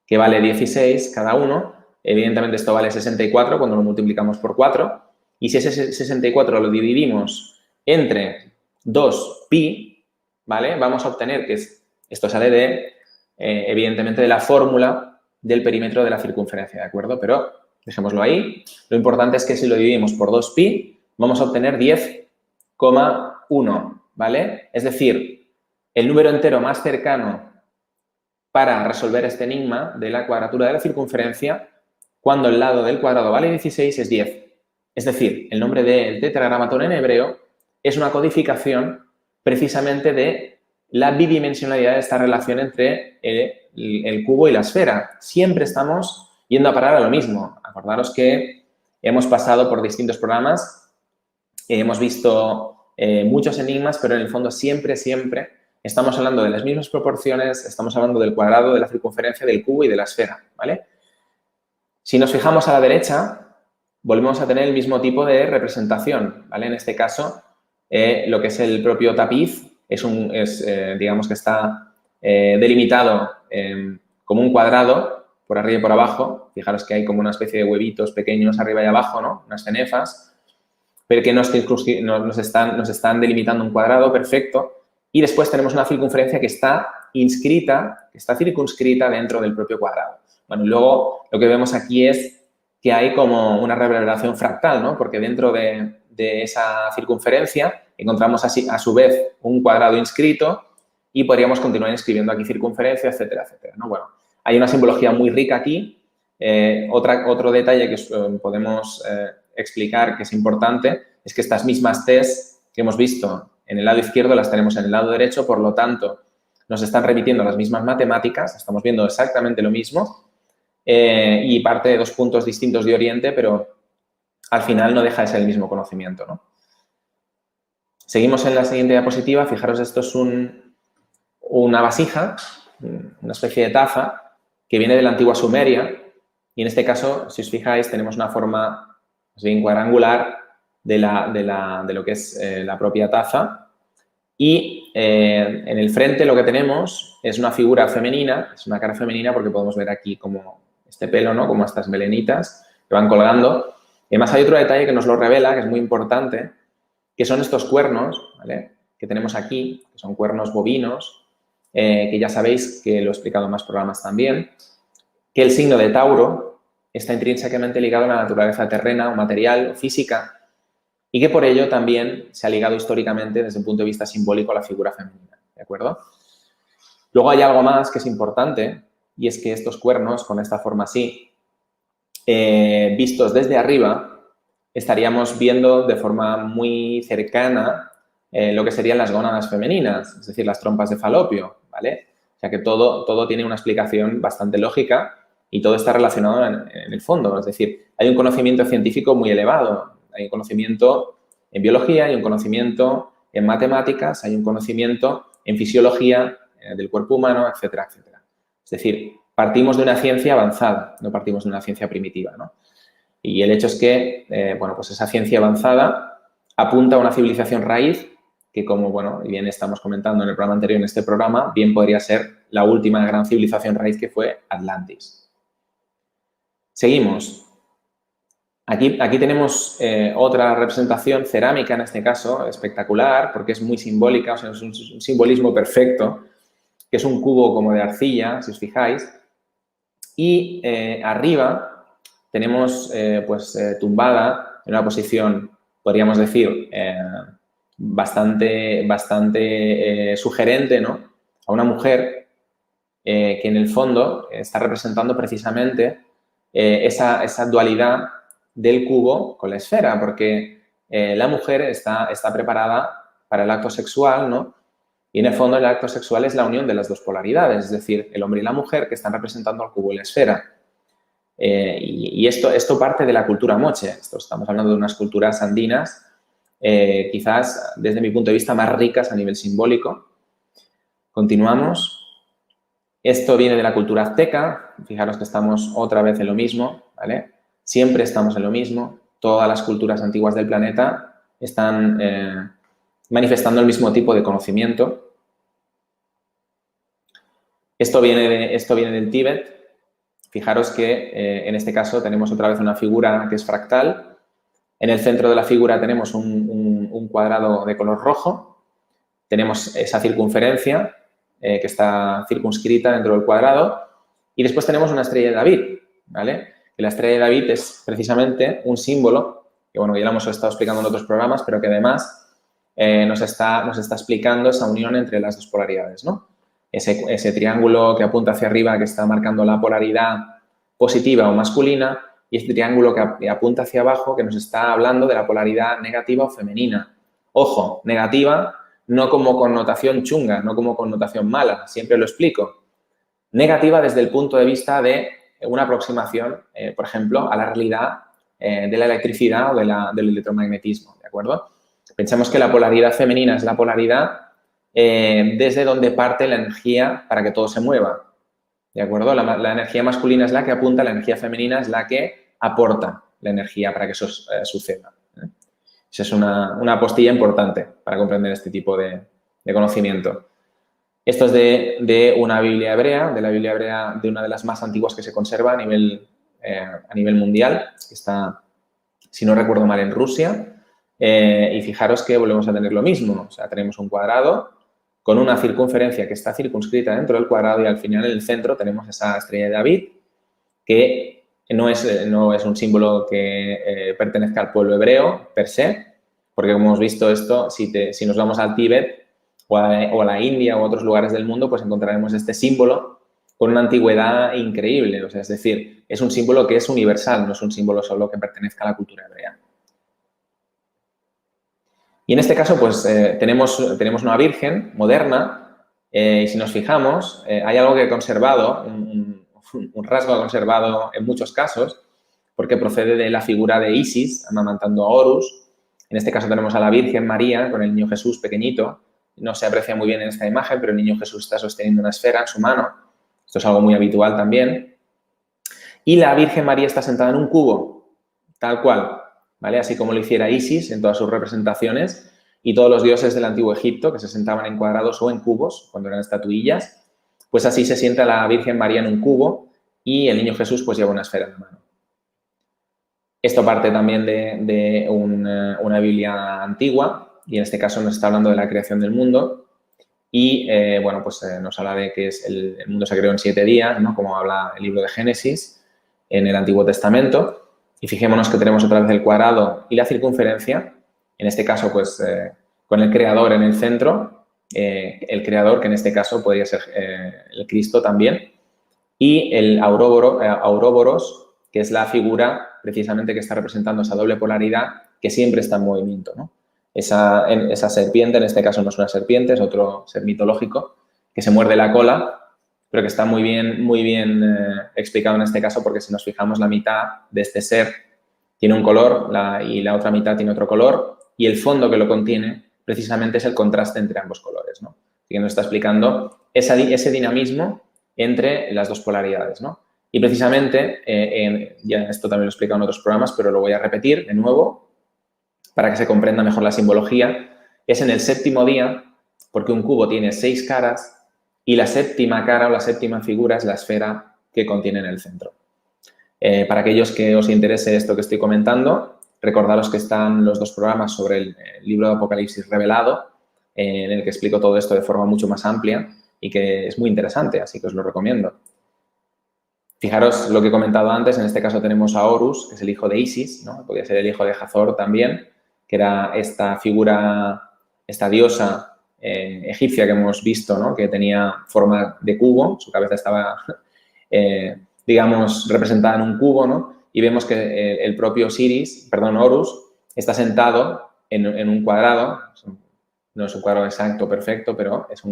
que vale 16 cada uno. Evidentemente esto vale 64 cuando lo multiplicamos por 4. Y si ese 64 lo dividimos entre 2pi, ¿vale? Vamos a obtener que esto sale de, evidentemente, de la fórmula del perímetro de la circunferencia, ¿de acuerdo? Pero dejémoslo ahí. Lo importante es que si lo dividimos por 2pi, vamos a obtener 10,1, ¿vale? Es decir, el número entero más cercano para resolver este enigma de la cuadratura de la circunferencia cuando el lado del cuadrado vale 16 es 10. Es decir, el nombre del tetragramatón en hebreo es una codificación precisamente de la bidimensionalidad de esta relación entre el cubo y la esfera. Siempre estamos yendo a parar a lo mismo. Acordaros que hemos pasado por distintos programas, hemos visto muchos enigmas, pero en el fondo siempre estamos hablando de las mismas proporciones, estamos hablando del cuadrado, de la circunferencia, del cubo y de la esfera, ¿vale? Si nos fijamos a la derecha, volvemos a tener el mismo tipo de representación, ¿vale? En este caso, lo que es el propio tapiz digamos que está delimitado como un cuadrado por arriba y por abajo. Fijaros que hay como una especie de huevitos pequeños arriba y abajo, ¿no? Unas cenefas, pero que nos están delimitando un cuadrado perfecto. Y después tenemos una circunferencia que está circunscrita dentro del propio cuadrado. Bueno, y luego lo que vemos aquí es que hay como una reverberación fractal, ¿no? Porque dentro de esa circunferencia encontramos así, a su vez, un cuadrado inscrito y podríamos continuar inscribiendo aquí circunferencia, etcétera, etcétera, ¿no? Bueno, hay una simbología muy rica aquí. Otro detalle que podemos explicar que es importante es que estas mismas T's que hemos visto en el lado izquierdo las tenemos en el lado derecho, por lo tanto, nos están repitiendo las mismas matemáticas, estamos viendo exactamente lo mismo y parte de 2 puntos distintos de oriente, pero al final no deja de ser el mismo conocimiento, ¿no? Seguimos en la siguiente diapositiva. Fijaros, esto es una vasija, una especie de taza que viene de la antigua Sumeria y en este caso, si os fijáis, tenemos una forma más bien cuadrangular de lo que es la propia taza y en el frente lo que tenemos es una figura femenina, es una cara femenina porque podemos ver aquí como este pelo, ¿no? Como estas melenitas que van colgando. Y además hay otro detalle que nos lo revela, que es muy importante, que son estos cuernos, ¿vale? Que tenemos aquí, que son cuernos bovinos, que ya sabéis que lo he explicado en más programas también, que el signo de Tauro está intrínsecamente ligado a la naturaleza terrena o material o física y que por ello también se ha ligado históricamente desde un punto de vista simbólico a la figura femenina, ¿de acuerdo? Luego hay algo más que es importante y es que estos cuernos, con esta forma así, vistos desde arriba, estaríamos viendo de forma muy cercana lo que serían las gónadas femeninas, es decir, las trompas de Falopio, ¿vale? O sea que todo tiene una explicación bastante lógica y todo está relacionado en el fondo. Es decir, hay un conocimiento científico muy elevado, hay un conocimiento en biología, hay un conocimiento en matemáticas, hay un conocimiento en fisiología del cuerpo humano, etcétera, etcétera. Es decir, partimos de una ciencia avanzada, no partimos de una ciencia primitiva, ¿no? Y el hecho es que, bueno, pues esa ciencia avanzada apunta a una civilización raíz que, como, bueno, bien estamos comentando en el programa anterior, en este programa, bien podría ser la última gran civilización raíz que fue Atlantis. Seguimos. Aquí tenemos otra representación cerámica, en este caso, espectacular, porque es muy simbólica, o sea, es un simbolismo perfecto, que es un cubo como de arcilla, si os fijáis, y arriba tenemos, tumbada en una posición podríamos decir, bastante sugerente, ¿no? A una mujer que en el fondo está representando precisamente esa dualidad del cubo con la esfera, porque la mujer está preparada para el acto sexual, ¿no? Y en el fondo el acto sexual es la unión de las dos polaridades, es decir, el hombre y la mujer que están representando al cubo y la esfera. Y esto parte de la cultura moche. Estamos hablando de unas culturas andinas, quizás desde mi punto de vista más ricas a nivel simbólico. Continuamos. Esto viene de la cultura azteca. Fijaros que estamos otra vez en lo mismo, ¿vale? Siempre estamos en lo mismo. Todas las culturas antiguas del planeta están manifestando el mismo tipo de conocimiento. Esto viene del Tíbet. Fijaros que en este caso tenemos otra vez una figura que es fractal. En el centro de la figura tenemos un cuadrado de color rojo. Tenemos esa circunferencia que está circunscrita dentro del cuadrado. Y después tenemos una estrella de David, ¿vale? Que la estrella de David es precisamente un símbolo, que bueno, ya lo hemos estado explicando en otros programas, pero que además nos está explicando esa unión entre las dos polaridades, ¿no? Ese triángulo que apunta hacia arriba que está marcando la polaridad positiva o masculina y este triángulo que apunta hacia abajo que nos está hablando de la polaridad negativa o femenina. Ojo, negativa no como connotación chunga, no como connotación mala, siempre lo explico. Negativa desde el punto de vista de una aproximación, por ejemplo, a la realidad de la electricidad o del electromagnetismo, ¿de acuerdo? Pensemos que la polaridad femenina es la polaridad desde donde parte la energía para que todo se mueva, ¿de acuerdo? La energía masculina es la que apunta, la energía femenina es la que aporta la energía para que eso suceda. Esa es una postilla importante para comprender este tipo de conocimiento. Esto es de una Biblia hebrea, de la Biblia hebrea de una de las más antiguas que se conserva a nivel mundial, que está, si no recuerdo mal, en Rusia. Y fijaros que volvemos a tener lo mismo. O sea, tenemos un cuadrado con una circunferencia que está circunscrita dentro del cuadrado y al final en el centro tenemos esa estrella de David, que no es un símbolo que pertenezca al pueblo hebreo per se, porque como hemos visto esto, si nos vamos al Tíbet o a la India o a otros lugares del mundo, pues encontraremos este símbolo con una antigüedad increíble. O sea, es decir, es un símbolo que es universal, no es un símbolo solo que pertenezca a la cultura hebrea. Y en este caso, pues, tenemos una Virgen moderna y si nos fijamos, hay algo que he conservado, un rasgo conservado en muchos casos, porque procede de la figura de Isis amamantando a Horus. En este caso tenemos a la Virgen María con el niño Jesús pequeñito. No se aprecia muy bien en esta imagen, pero el niño Jesús está sosteniendo una esfera en su mano. Esto es algo muy habitual también. Y la Virgen María está sentada en un cubo, tal cual, ¿vale? Así como lo hiciera Isis en todas sus representaciones y todos los dioses del antiguo Egipto que se sentaban en cuadrados o en cubos cuando eran estatuillas, pues así se sienta la Virgen María en un cubo y el niño Jesús pues lleva una esfera en la mano. Esto parte también de una Biblia antigua y en este caso nos está hablando de la creación del mundo y, bueno, pues nos habla de que el mundo se creó en 7 días, ¿no? Como habla el libro de Génesis en el Antiguo Testamento. Y fijémonos que tenemos otra vez el cuadrado y la circunferencia, en este caso, pues, con el creador en el centro, el creador, que en este caso podría ser el Cristo también, y el Ouroboros, que es la figura precisamente que está representando esa doble polaridad que siempre está en movimiento, ¿no? Esa serpiente, en este caso no es una serpiente, es otro ser mitológico, que se muerde la cola, pero que está muy bien explicado en este caso porque si nos fijamos la mitad de este ser tiene un color y la otra mitad tiene otro color y el fondo que lo contiene precisamente es el contraste entre ambos colores, ¿no? Así que nos está explicando ese dinamismo entre las dos polaridades, ¿no? Y precisamente, ya esto también lo he explicado en otros programas, pero lo voy a repetir de nuevo para que se comprenda mejor la simbología, es en el 7º día, porque un cubo tiene 6 caras y la 7ª cara o la 7ª figura es la esfera que contiene en el centro. Para aquellos que os interese esto que estoy comentando, recordaros que están los 2 programas sobre el libro de Apocalipsis revelado, en el que explico todo esto de forma mucho más amplia y que es muy interesante, así que os lo recomiendo. Fijaros lo que he comentado antes, en este caso tenemos a Horus, que es el hijo de Isis, ¿no? Podría ser el hijo de Hathor también, que era esta figura, esta diosa egipcia que hemos visto, ¿no? Que tenía forma de cubo, su cabeza estaba, digamos, representada en un cubo, ¿no? Y vemos que el propio Horus, está sentado en un cuadrado, no es un cuadrado exacto, perfecto, pero es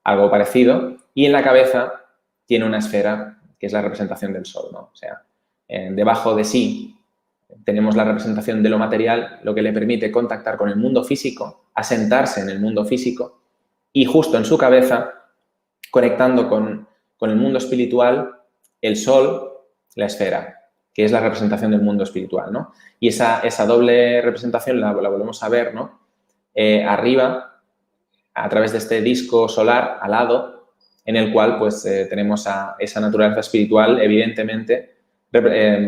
algo parecido, y en la cabeza tiene una esfera que es la representación del Sol, ¿no? O sea, debajo de sí tenemos la representación de lo material, lo que le permite contactar con el mundo físico, asentarse en el mundo físico, y justo en su cabeza, conectando con el mundo espiritual, el Sol, la esfera, que es la representación del mundo espiritual, ¿no? Y esa doble representación la volvemos a ver, ¿no? Arriba, a través de este disco solar al lado, en el cual pues tenemos a esa naturaleza espiritual evidentemente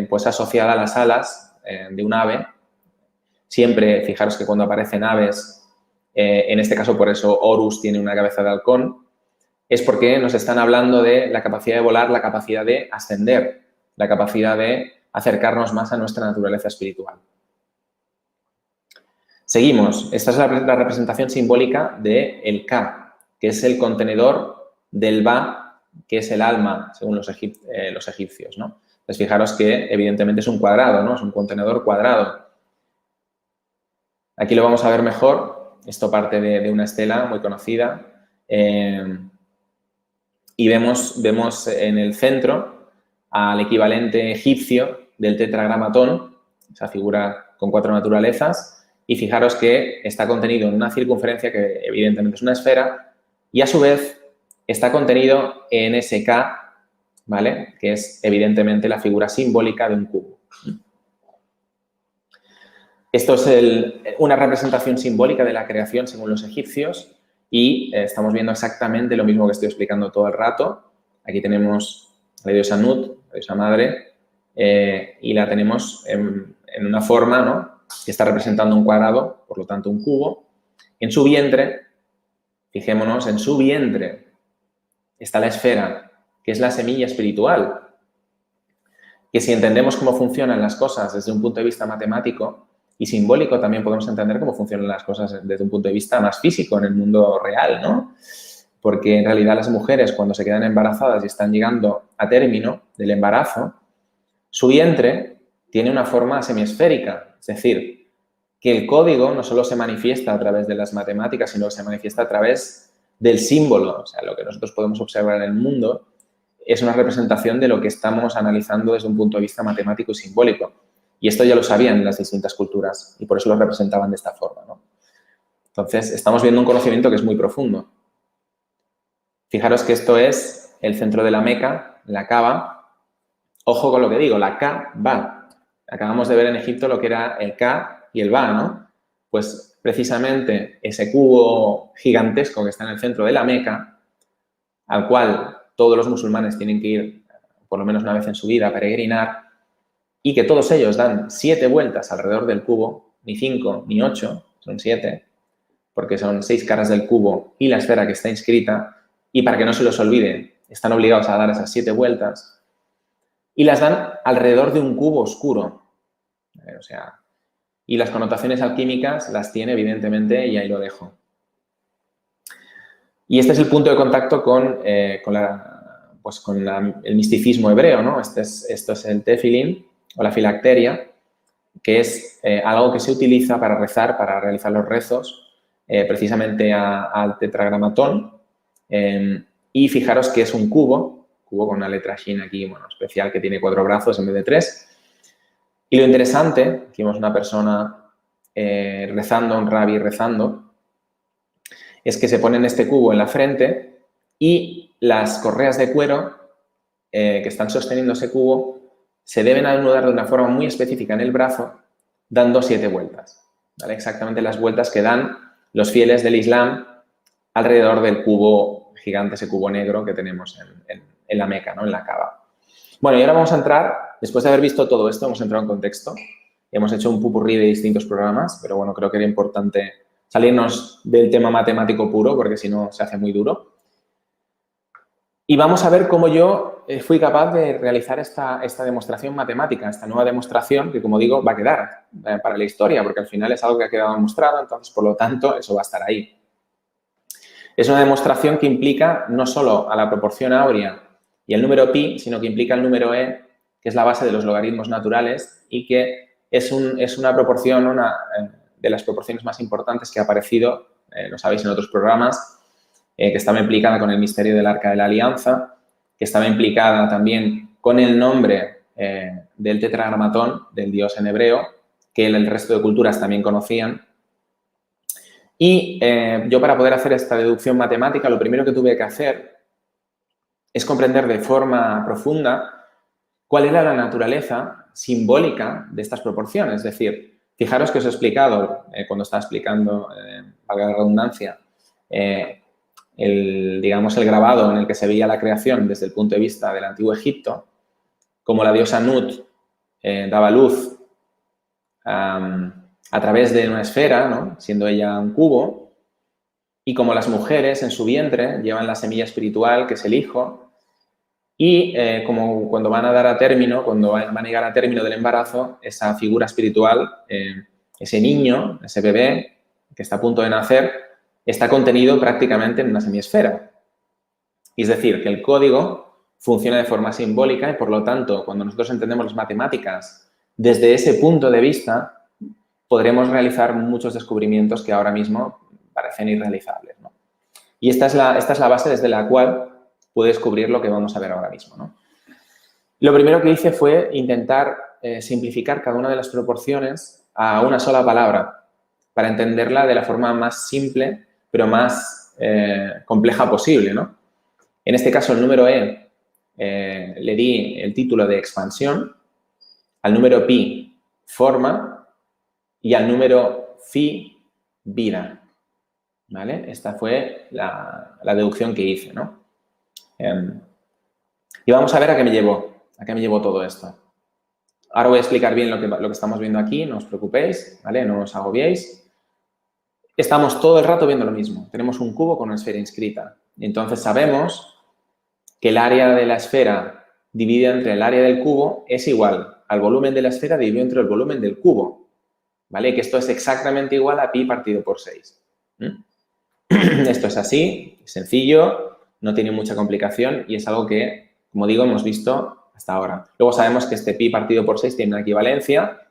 pues asociada a las alas de un ave. Siempre, fijaros que cuando aparecen aves, en este caso por eso Horus tiene una cabeza de halcón, es porque nos están hablando de la capacidad de volar, la capacidad de ascender, la capacidad de acercarnos más a nuestra naturaleza espiritual. Seguimos. Esta es la representación simbólica del Ka, que es el contenedor del Ba, que es el alma, según los egipcios, ¿no? Entonces, fijaros que evidentemente es un cuadrado, ¿no? Es un contenedor cuadrado. Aquí lo vamos a ver mejor. Esto parte de una estela muy conocida. Y vemos en el centro al equivalente egipcio del tetragramatón, esa figura con 4 naturalezas, y fijaros que está contenido en una circunferencia que evidentemente es una esfera y a su vez está contenido en ese K, ¿vale? Que es evidentemente la figura simbólica de un cubo. Esto es una representación simbólica de la creación según los egipcios y estamos viendo exactamente lo mismo que estoy explicando todo el rato. Aquí tenemos a la diosa Nut, la diosa madre, y la tenemos en una forma, ¿no? Que está representando un cuadrado, por lo tanto un cubo. En su vientre, fijémonos, en su vientre está la esfera, que es la semilla espiritual, que si entendemos cómo funcionan las cosas desde un punto de vista matemático y simbólico, también podemos entender cómo funcionan las cosas desde un punto de vista más físico, en el mundo real, ¿no? Porque en realidad las mujeres, cuando se quedan embarazadas y están llegando a término del embarazo, su vientre tiene una forma semiesférica, es decir, que el código no solo se manifiesta a través de las matemáticas, sino que se manifiesta a través del símbolo. O sea, lo que nosotros podemos observar en el mundo es una representación de lo que estamos analizando desde un punto de vista matemático y simbólico. Y esto ya lo sabían las distintas culturas y por eso lo representaban de esta forma, ¿no? Entonces, estamos viendo un conocimiento que es muy profundo. Fijaros que esto es el centro de la Meca, la Kaaba. Ojo con lo que digo, la Kaaba. Acabamos de ver en Egipto lo que era el Ka y el Ba, ¿no? Pues precisamente ese cubo gigantesco que está en el centro de la Meca, al cual todos los musulmanes tienen que ir por lo menos una vez en su vida a peregrinar, y que todos ellos dan 7 vueltas alrededor del cubo, ni 5 ni 8, son 7, porque son 6 caras del cubo y la esfera que está inscrita, y para que no se los olvide, están obligados a dar esas 7 vueltas, y las dan alrededor de un cubo oscuro. O sea, y las connotaciones alquímicas las tiene, evidentemente, y ahí lo dejo. Y este es el punto de contacto con el misticismo hebreo, ¿no? Esto es el tefilín o la filacteria, que es algo que se utiliza para rezar, para realizar los rezos, precisamente al tetragramatón. Y fijaros que es un cubo con una letra shin aquí, bueno, especial, que tiene 4 brazos en vez de 3. Y lo interesante, aquí vemos una persona rezando, un rabí rezando, es que se ponen este cubo en la frente y las correas de cuero que están sosteniendo ese cubo se deben anudar de una forma muy específica en el brazo, dando 7 vueltas, ¿vale? Exactamente las vueltas que dan los fieles del Islam alrededor del cubo gigante, ese cubo negro que tenemos en la Meca, ¿no? En la Kaaba. Bueno, y ahora vamos a entrar, después de haber visto todo esto, hemos entrado en contexto. Hemos hecho un pupurrí de distintos programas, pero bueno, creo que era importante salirnos del tema matemático puro, porque si no se hace muy duro. Y vamos a ver cómo yo fui capaz de realizar esta demostración matemática, esta nueva demostración que, como digo, va a quedar para la historia, porque al final es algo que ha quedado demostrado, entonces, por lo tanto, eso va a estar ahí. Es una demostración que implica no solo a la proporción áurea y el número pi, sino que implica el número e, que es la base de los logaritmos naturales y que es una proporción, una de las proporciones más importantes que ha aparecido, lo sabéis, en otros programas, que estaba implicada con el misterio del Arca de la Alianza, que estaba implicada también con el nombre del tetragramatón, del dios en hebreo, que el resto de culturas también conocían. Y yo, para poder hacer esta deducción matemática, lo primero que tuve que hacer es comprender de forma profunda cuál era la naturaleza simbólica de estas proporciones. Es decir, fijaros que os he explicado, cuando estaba explicando, valga la redundancia, digamos, el grabado en el que se veía la creación desde el punto de vista del Antiguo Egipto, como la diosa Nut daba luz a través de una esfera, ¿no?, siendo ella un cubo, y como las mujeres en su vientre llevan la semilla espiritual, que es el hijo, y como cuando van a dar a término, cuando van a llegar a término del embarazo, esa figura espiritual, ese niño, ese bebé que está a punto de nacer, está contenido prácticamente en una semiesfera. Y es decir, que el código funciona de forma simbólica y, por lo tanto, cuando nosotros entendemos las matemáticas desde ese punto de vista, podremos realizar muchos descubrimientos que ahora mismo parecen irrealizables, ¿no? Y esta es la base desde la cual pude descubrir lo que vamos a ver ahora mismo, ¿no? Lo primero que hice fue intentar simplificar cada una de las proporciones a una sola palabra para entenderla de la forma más simple, pero más compleja posible, ¿no? En este caso, el número e le di el título de expansión, al número pi, forma, y al número phi, vida. ¿Vale? Esta fue la deducción que hice, ¿no? Y vamos a ver a qué me llevó todo esto. Ahora voy a explicar bien lo que estamos viendo aquí, no os preocupéis, ¿vale? No os agobiéis. Estamos todo el rato viendo lo mismo. Tenemos un cubo con una esfera inscrita. Entonces sabemos que el área de la esfera dividida entre el área del cubo es igual al volumen de la esfera dividido entre el volumen del cubo, ¿vale? Que esto es exactamente igual a pi partido por 6. Esto es así, sencillo, no tiene mucha complicación y es algo que, como digo, hemos visto hasta ahora. Luego sabemos que este pi partido por 6 tiene una equivalencia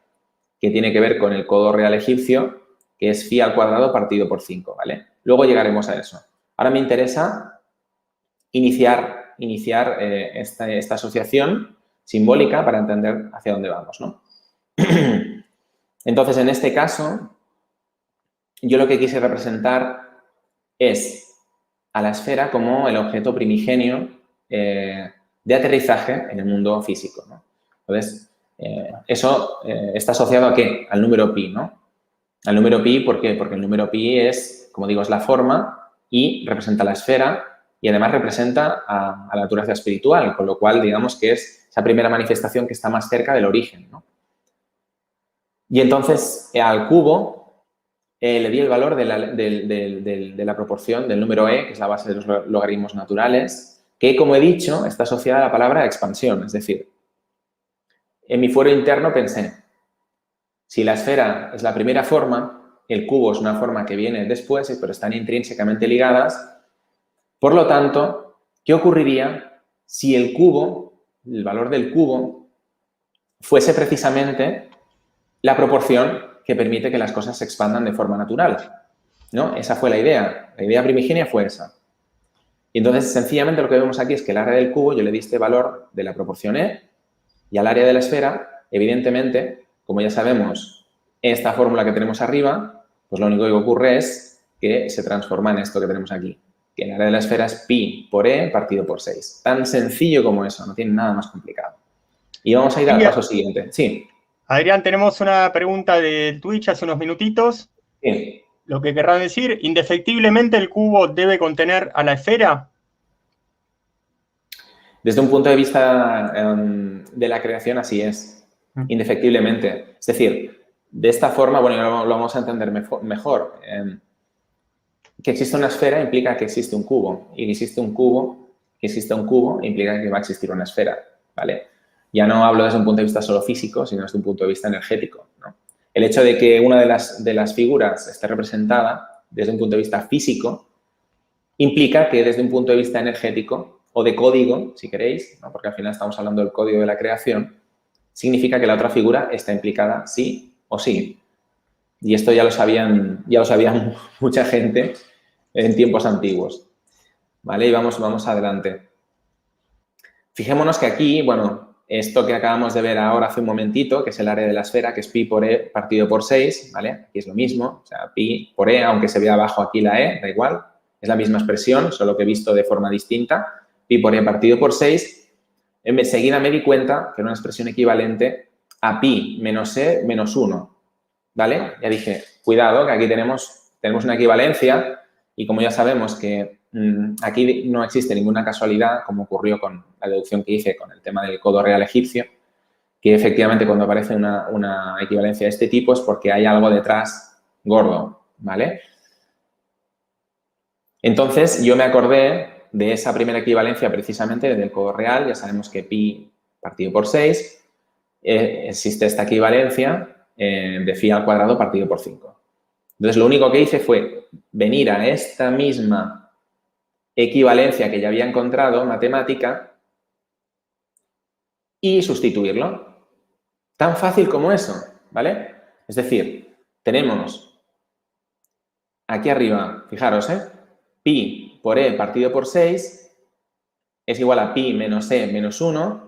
que tiene que ver con el codo real egipcio, que es phi al cuadrado partido por 5, ¿vale? Luego llegaremos a eso. Ahora me interesa iniciar esta asociación simbólica para entender hacia dónde vamos, ¿no? Entonces, en este caso, yo lo que quise representar es a la esfera como el objeto primigenio de aterrizaje en el mundo físico, ¿no? Entonces, eso está asociado ¿a qué? Al número pi, ¿no? Al número pi, ¿por qué? Porque el número pi es, como digo, es la forma y representa la esfera y además representa a la naturaleza espiritual, con lo cual, digamos que es esa primera manifestación que está más cerca del origen, ¿no? Y entonces, al cubo le di el valor de la proporción del número e, que es la base de los logaritmos naturales, que, como he dicho, está asociada a la palabra expansión. Es decir, en mi fuero interno pensé, si la esfera es la primera forma, el cubo es una forma que viene después, pero están intrínsecamente ligadas. Por lo tanto, ¿qué ocurriría si el cubo, el valor del cubo, fuese precisamente la proporción que permite que las cosas se expandan de forma natural, ¿no? Esa fue la idea. La idea primigenia fue esa. Y entonces, sencillamente, lo que vemos aquí es que el área del cubo yo le di este valor de la proporción e y al área de la esfera, evidentemente, como ya sabemos, esta fórmula que tenemos arriba, pues lo único que ocurre es que se transforma en esto que tenemos aquí, que el área de la esfera es pi por e partido por 6. Tan sencillo como eso, no tiene nada más complicado. Y vamos a ir al paso siguiente. Sí. Adrián, tenemos una pregunta de Twitch hace unos minutitos. Sí. Lo que querrá decir, ¿indefectiblemente el cubo debe contener a la esfera? Desde un punto de vista de la creación, así es, indefectiblemente. Es decir, de esta forma, bueno, lo vamos a entender mejor. Que existe una esfera implica que existe un cubo, y que existe un cubo que exista un cubo implica que va a existir una esfera, ¿vale? Ya no hablo desde un punto de vista solo físico, sino desde un punto de vista energético, ¿no? El hecho de que una de las figuras esté representada desde un punto de vista físico implica que desde un punto de vista energético o de código, si queréis, ¿no? Porque al final estamos hablando del código de la creación, significa que la otra figura está implicada sí o sí. Y esto ya lo sabían mucha gente en tiempos antiguos, ¿vale? Y vamos adelante. Fijémonos que aquí, bueno, esto que acabamos de ver ahora hace un momentito, que es el área de la esfera, que es pi por e partido por 6, ¿vale? Aquí es lo mismo, o sea, pi por e, aunque se vea abajo aquí la e, da igual, es la misma expresión, solo que visto de forma distinta, pi por e partido por 6. Enseguida me di cuenta que era una expresión equivalente a pi menos e menos 1, ¿vale? Ya dije, cuidado, que aquí tenemos una equivalencia y como ya sabemos que aquí no existe ninguna casualidad, como ocurrió con la deducción que hice con el tema del codo real egipcio, que efectivamente cuando aparece una equivalencia de este tipo es porque hay algo detrás gordo, ¿vale? Entonces, yo me acordé de esa primera equivalencia precisamente del codo real. Ya sabemos que pi partido por 6, existe esta equivalencia de phi al cuadrado partido por 5. Entonces, lo único que hice fue venir a esta misma equivalencia que ya había encontrado, matemática, y sustituirlo. Tan fácil como eso, ¿vale? Es decir, tenemos aquí arriba, fijaros, pi por e partido por 6 es igual a pi menos e menos 1,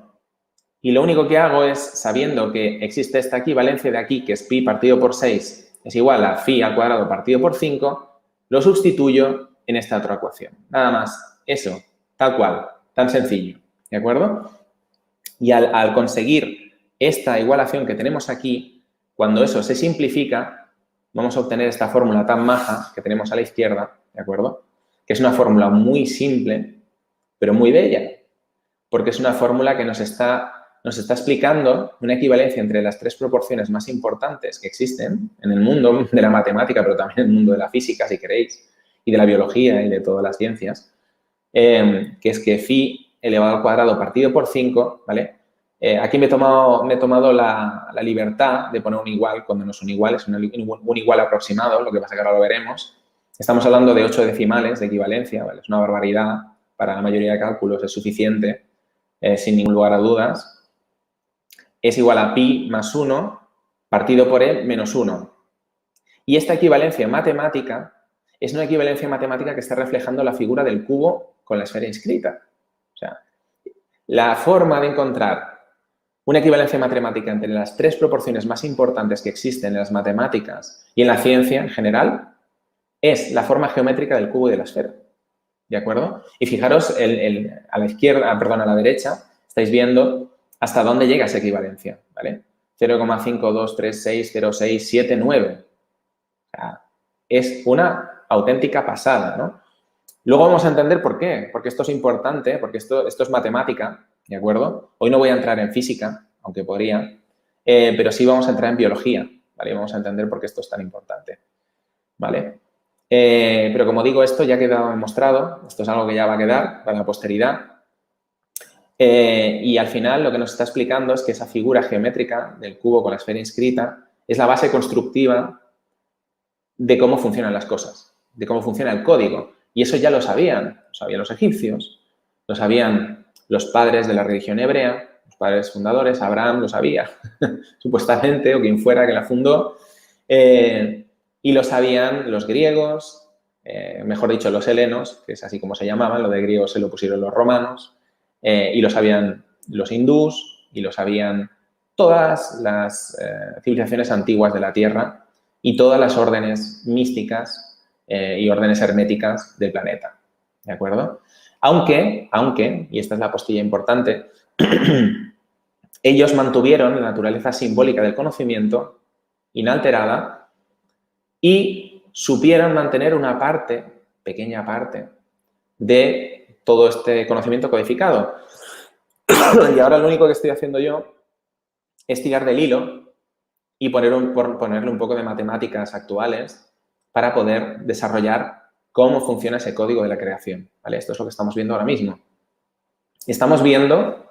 y lo único que hago es, sabiendo que existe esta equivalencia de aquí, que es pi partido por 6 es igual a phi al cuadrado partido por 5, lo sustituyo en esta otra ecuación. Nada más, eso, tal cual, tan sencillo, ¿de acuerdo? Y al conseguir esta igualación que tenemos aquí, cuando eso se simplifica, vamos a obtener esta fórmula tan maja que tenemos a la izquierda, ¿de acuerdo? Que es una fórmula muy simple, pero muy bella, porque es una fórmula que nos está explicando una equivalencia entre las tres proporciones más importantes que existen en el mundo de la matemática, pero también en el mundo de la física, si queréis, y de la biología y de todas las ciencias, que es que phi elevado al cuadrado partido por 5, ¿vale? Aquí me he tomado la libertad de poner un igual cuando no son iguales, un igual aproximado, lo que pasa que ahora lo veremos. Estamos hablando de 8 decimales de equivalencia, ¿vale? Es una barbaridad, para la mayoría de cálculos es suficiente, sin ningún lugar a dudas. Es igual a pi más 1 partido por e menos 1. Y esta equivalencia matemática es una equivalencia matemática que está reflejando la figura del cubo con la esfera inscrita. O sea, la forma de encontrar una equivalencia matemática entre las tres proporciones más importantes que existen en las matemáticas y en la ciencia en general es la forma geométrica del cubo y de la esfera. ¿De acuerdo? Y fijaros, a la izquierda, perdón, a la derecha, estáis viendo hasta dónde llega esa equivalencia, ¿vale? 0,52360679. O sea, es una auténtica pasada, ¿no? Luego vamos a entender por qué, porque esto es importante, porque esto es matemática, ¿de acuerdo? Hoy no voy a entrar en física, aunque podría, pero sí vamos a entrar en biología, ¿vale? Y vamos a entender por qué esto es tan importante, ¿vale? Pero como digo, esto ya ha quedado demostrado, esto es algo que ya va a quedar para la posteridad. Y al final lo que nos está explicando es que esa figura geométrica del cubo con la esfera inscrita es la base constructiva de cómo funcionan las cosas, de cómo funciona el código. Y eso ya lo sabían los egipcios, lo sabían los padres de la religión hebrea, los padres fundadores, Abraham lo sabía, supuestamente, o quien fuera que la fundó, y lo sabían los griegos, mejor dicho, los helenos, que es así como se llamaban, lo de griego se lo pusieron los romanos, y lo sabían los hindús, y lo sabían todas las civilizaciones antiguas de la Tierra y todas las órdenes místicas y órdenes herméticas del planeta, ¿de acuerdo? Aunque, y esta es la postilla importante, ellos mantuvieron la naturaleza simbólica del conocimiento inalterada y supieron mantener una parte, pequeña parte, de todo este conocimiento codificado. Y ahora lo único que estoy haciendo yo es tirar del hilo y ponerle un poco de matemáticas actuales para poder desarrollar cómo funciona ese código de la creación, ¿vale? Esto es lo que estamos viendo ahora mismo. estamos viendo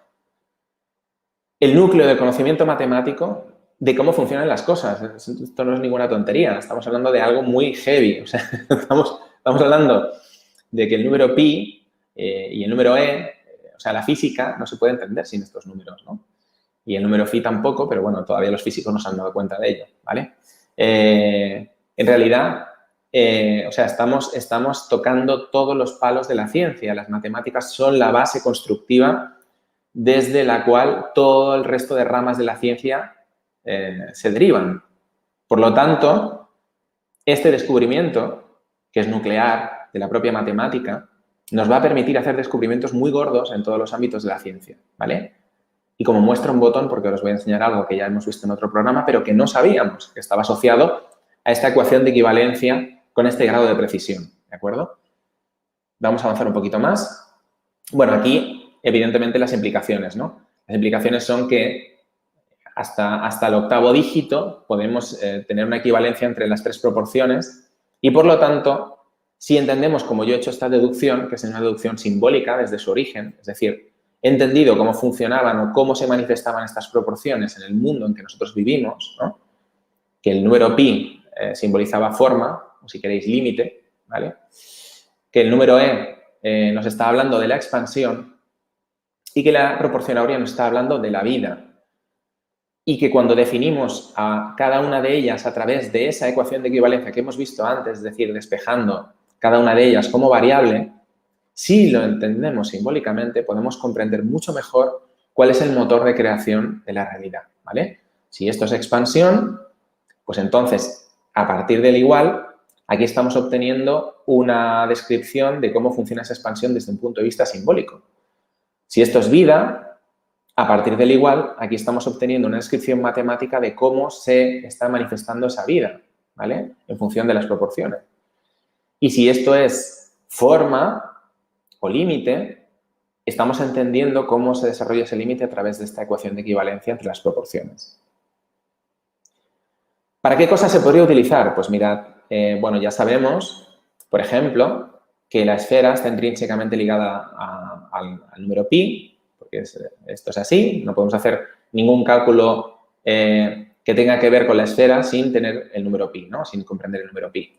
el núcleo del conocimiento matemático de cómo funcionan las cosas. Esto no es ninguna tontería, estamos hablando de algo muy heavy. O sea, estamos hablando de que el número pi y el número e, o sea, la física no se puede entender sin estos números, ¿no? Y el número phi tampoco, pero bueno, todavía los físicos no se han dado cuenta de ello, ¿vale? En realidad, o sea, estamos tocando todos los palos de la ciencia. Las matemáticas son la base constructiva desde la cual todo el resto de ramas de la ciencia se derivan. Por lo tanto, este descubrimiento, que es nuclear, de la propia matemática, nos va a permitir hacer descubrimientos muy gordos en todos los ámbitos de la ciencia, ¿vale? Y como muestra un botón, porque os voy a enseñar algo que ya hemos visto en otro programa, pero que no sabíamos, que estaba asociado a esta ecuación de equivalencia con este grado de precisión, ¿de acuerdo? Vamos a avanzar un poquito más. Bueno, aquí, evidentemente, las implicaciones, ¿no? Las implicaciones son que hasta el octavo dígito podemos tener una equivalencia entre las tres proporciones y, por lo tanto, si entendemos, como yo he hecho esta deducción, que es una deducción simbólica desde su origen, es decir, he entendido cómo funcionaban o cómo se manifestaban estas proporciones en el mundo en que nosotros vivimos, ¿no? Que el número pi simbolizaba forma, o si queréis límite, ¿vale? Que el número e nos está hablando de la expansión y que la proporción áurea nos está hablando de la vida. Y que cuando definimos a cada una de ellas a través de esa ecuación de equivalencia que hemos visto antes, es decir, despejando cada una de ellas como variable, si lo entendemos simbólicamente, podemos comprender mucho mejor cuál es el motor de creación de la realidad, ¿vale? Si esto es expansión, pues entonces, a partir del igual, aquí estamos obteniendo una descripción de cómo funciona esa expansión desde un punto de vista simbólico. Si esto es vida, a partir del igual, aquí estamos obteniendo una descripción matemática de cómo se está manifestando esa vida, ¿vale? En función de las proporciones. Y si esto es forma o límite, estamos entendiendo cómo se desarrolla ese límite a través de esta ecuación de equivalencia entre las proporciones. ¿Para qué cosas se podría utilizar? Pues mirad, bueno, ya sabemos, por ejemplo, que la esfera está intrínsecamente ligada al número pi, porque esto es así, no podemos hacer ningún cálculo que tenga que ver con la esfera sin tener el número pi, ¿no? Sin comprender el número pi.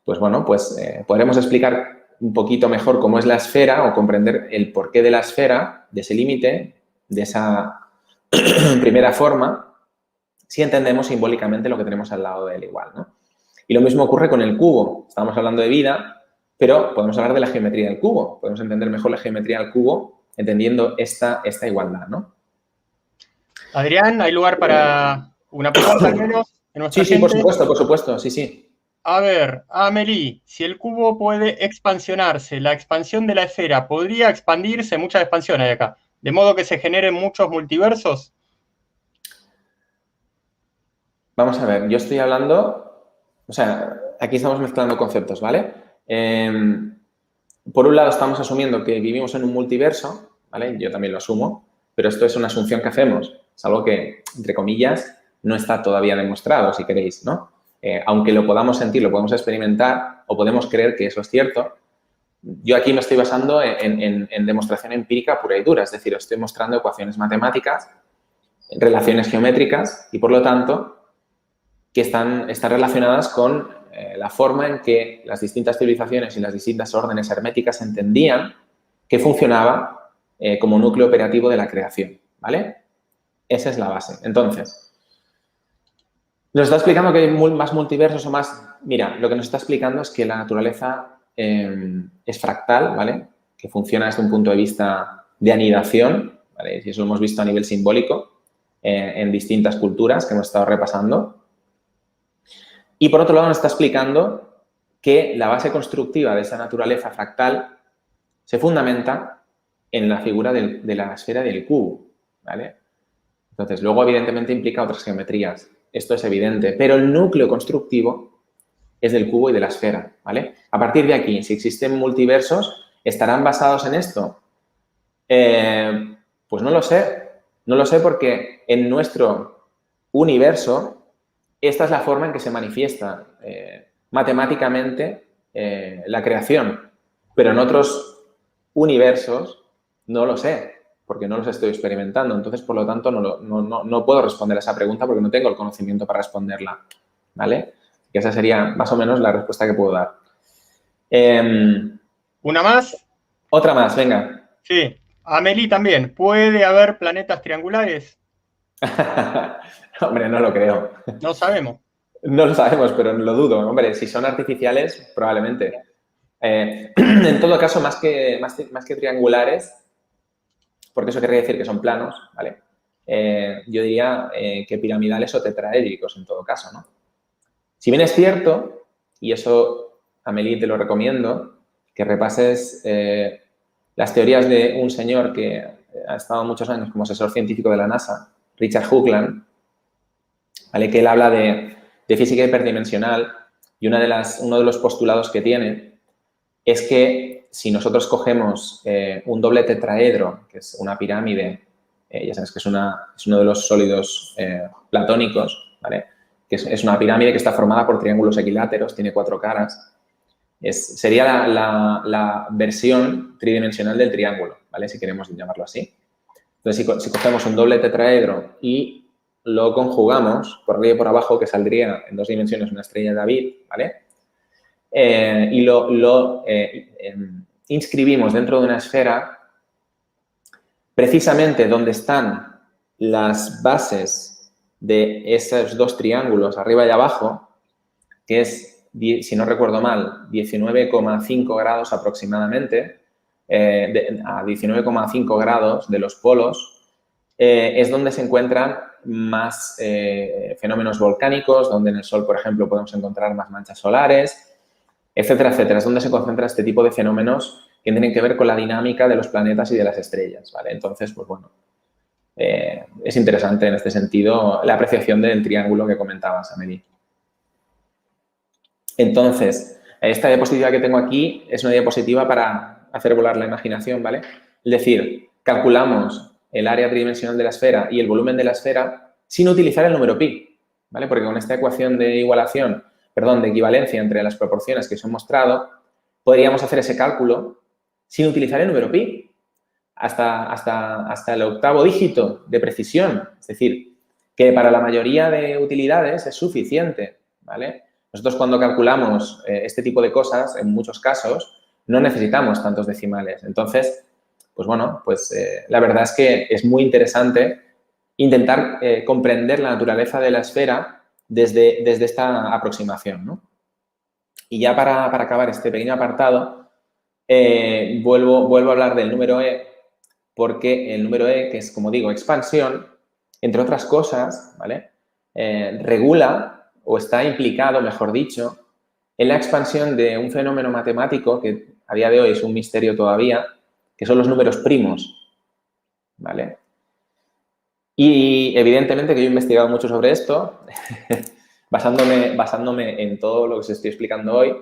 Pues bueno, pues podremos explicar un poquito mejor cómo es la esfera o comprender el porqué de la esfera, de ese límite, de esa primera forma, si entendemos simbólicamente lo que tenemos al lado del igual, ¿no? Y lo mismo ocurre con el cubo. Estamos hablando de vida, pero podemos hablar de la geometría del cubo. Podemos entender mejor la geometría del cubo entendiendo esta igualdad, ¿no? Adrián, ¿hay lugar para una pregunta al menos de nuestra Sí, gente? por supuesto, sí. A ver, Amelie, si el cubo puede expansionarse, ¿la expansión de la esfera podría expandirse? Mucha expansión hay acá. ¿De modo que se generen muchos multiversos? Vamos a ver, yo estoy hablando, o sea, aquí estamos mezclando conceptos, ¿vale? Por un lado estamos asumiendo que vivimos en un multiverso, ¿vale? Yo también lo asumo, pero esto es una asunción que hacemos. Es algo que, entre comillas, no está todavía demostrado, si queréis, ¿no? Aunque lo podamos sentir, lo podemos experimentar o podemos creer que eso es cierto, yo aquí me estoy basando en demostración empírica pura y dura, es decir, estoy mostrando ecuaciones matemáticas, relaciones geométricas y, por lo tanto, que están relacionadas con la forma en que las distintas civilizaciones y las distintas órdenes herméticas entendían que funcionaba como núcleo operativo de la creación, ¿vale? Esa es la base. Entonces, nos está explicando que hay más multiversos o más... Mira, lo que nos está explicando es que la naturaleza es fractal, ¿vale? Que funciona desde un punto de vista de anidación, ¿vale? Y eso lo hemos visto a nivel simbólico en distintas culturas que hemos estado repasando. Y, por otro lado, nos está explicando que la base constructiva de esa naturaleza fractal se fundamenta en la figura de la esfera del cubo, ¿vale? Entonces, luego, evidentemente, implica otras geometrías. Esto es evidente, pero el núcleo constructivo es del cubo y de la esfera, ¿vale? A partir de aquí, si existen multiversos, ¿estarán basados en esto? Pues no lo sé. No lo sé porque en nuestro universo esta es la forma en que se manifiesta matemáticamente la creación, pero en otros universos, no lo sé, porque no los estoy experimentando. Entonces, por lo tanto, no puedo responder a esa pregunta porque no tengo el conocimiento para responderla, ¿vale? Y esa sería más o menos la respuesta que puedo dar. ¿Una más? Otra más, venga. Sí. Amelie también. ¿Puede haber planetas triangulares? Hombre, no lo creo. No sabemos. No lo sabemos, pero lo dudo. Hombre, si son artificiales, probablemente. En todo caso, más que triangulares, porque eso querría decir que son planos, ¿vale? Yo diría que piramidales o tetraédricos en todo caso, ¿no? Si bien es cierto, y eso, Amelie, te lo recomiendo, que repases las teorías de un señor que ha estado muchos años como asesor científico de la NASA, Richard Hoagland, ¿vale? Que él habla de física hiperdimensional y uno de los postulados que tiene es que si nosotros cogemos un doble tetraedro, que es una pirámide, ya sabes que es uno de los sólidos platónicos, ¿vale? Que es una pirámide que está formada por triángulos equiláteros, tiene 4 caras. Sería la versión tridimensional del triángulo, ¿vale? Si queremos llamarlo así. Entonces, si cogemos un doble tetraedro y lo conjugamos por arriba y por abajo, que saldría en 2 dimensiones una estrella de David, ¿vale? Y lo inscribimos dentro de una esfera, precisamente donde están las bases de esos 2 triángulos, arriba y abajo, que es, si no recuerdo mal, 19,5 grados aproximadamente, a 19,5 grados de los polos, es donde se encuentran más fenómenos volcánicos, donde en el Sol, por ejemplo, podemos encontrar más manchas solares, etcétera, etcétera. Es donde se concentra este tipo de fenómenos que tienen que ver con la dinámica de los planetas y de las estrellas, ¿vale? Entonces, pues bueno, es interesante en este sentido la apreciación del triángulo que comentabas, Amelie. Entonces, esta diapositiva que tengo aquí es una diapositiva para hacer volar la imaginación, ¿vale? Es decir, calculamos el área tridimensional de la esfera y el volumen de la esfera sin utilizar el número pi, ¿vale? Porque con esta ecuación de equivalencia entre las proporciones que os he mostrado, podríamos hacer ese cálculo sin utilizar el número pi hasta el 8º dígito de precisión. Es decir, que para la mayoría de utilidades es suficiente, ¿vale? Nosotros cuando calculamos este tipo de cosas, en muchos casos, no necesitamos tantos decimales. Entonces, pues bueno, pues la verdad es que es muy interesante intentar comprender la naturaleza de la esfera desde esta aproximación, ¿no? Y ya para acabar este pequeño apartado, vuelvo a hablar del número E, porque el número E, que es, como digo, expansión, entre otras cosas, ¿vale? Regula o está implicado, mejor dicho, en la expansión de un fenómeno matemático que a día de hoy es un misterio todavía, que son los números primos, ¿vale? Y evidentemente que yo he investigado mucho sobre esto, basándome en todo lo que os estoy explicando hoy,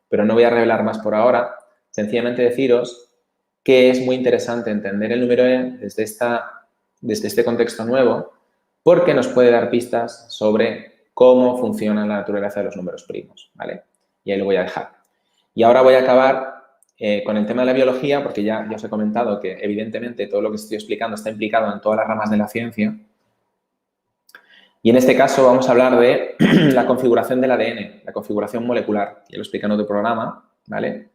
pero no voy a revelar más por ahora. Sencillamente deciros que es muy interesante entender el número E desde este contexto nuevo, porque nos puede dar pistas sobre cómo funciona la naturaleza de los números primos, ¿vale? Y ahí lo voy a dejar. Y ahora voy a acabar con el tema de la biología, porque ya os he comentado que evidentemente todo lo que estoy explicando está implicado en todas las ramas de la ciencia. Y en este caso vamos a hablar de la configuración del ADN, la configuración molecular. Ya lo expliqué en otro programa, ¿vale?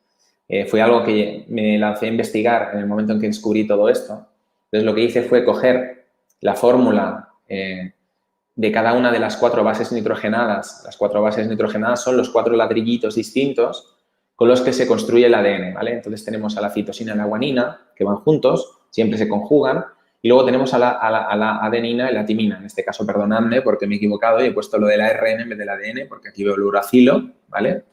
Fue algo que me lancé a investigar en el momento en que descubrí todo esto. Entonces, lo que hice fue coger la fórmula de cada una de las 4 bases nitrogenadas. Las 4 bases nitrogenadas son los 4 ladrillitos distintos con los que se construye el ADN, ¿vale? Entonces, tenemos a la citosina y la guanina, que van juntos, siempre se conjugan, y luego tenemos a la adenina y la timina. En este caso, perdonadme porque me he equivocado y he puesto lo del ARN en vez del ADN, porque aquí veo el uracilo, ¿vale?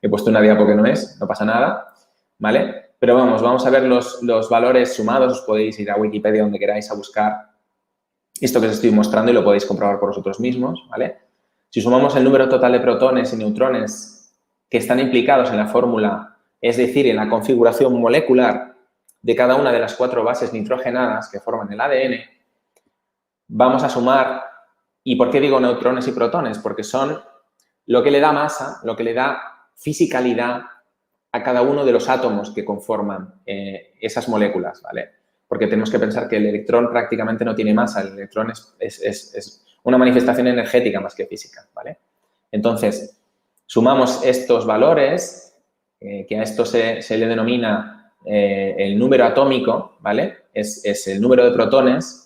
He puesto una diapo que no es, no pasa nada, ¿vale? Pero vamos a ver los valores sumados. Os podéis ir a Wikipedia, donde queráis, a buscar esto que os estoy mostrando y lo podéis comprobar por vosotros mismos, ¿vale? Si sumamos el número total de protones y neutrones que están implicados en la fórmula, es decir, en la configuración molecular de cada una de las 4 bases nitrogenadas que forman el ADN, vamos a sumar, ¿y por qué digo neutrones y protones? Porque son lo que le da masa, lo que le da fisicalidad a cada uno de los átomos que conforman esas moléculas, ¿vale? Porque tenemos que pensar que el electrón prácticamente no tiene masa, el electrón es una manifestación energética más que física, ¿vale? Entonces, sumamos estos valores, que a esto se le denomina el número atómico, ¿vale? Es el número de protones,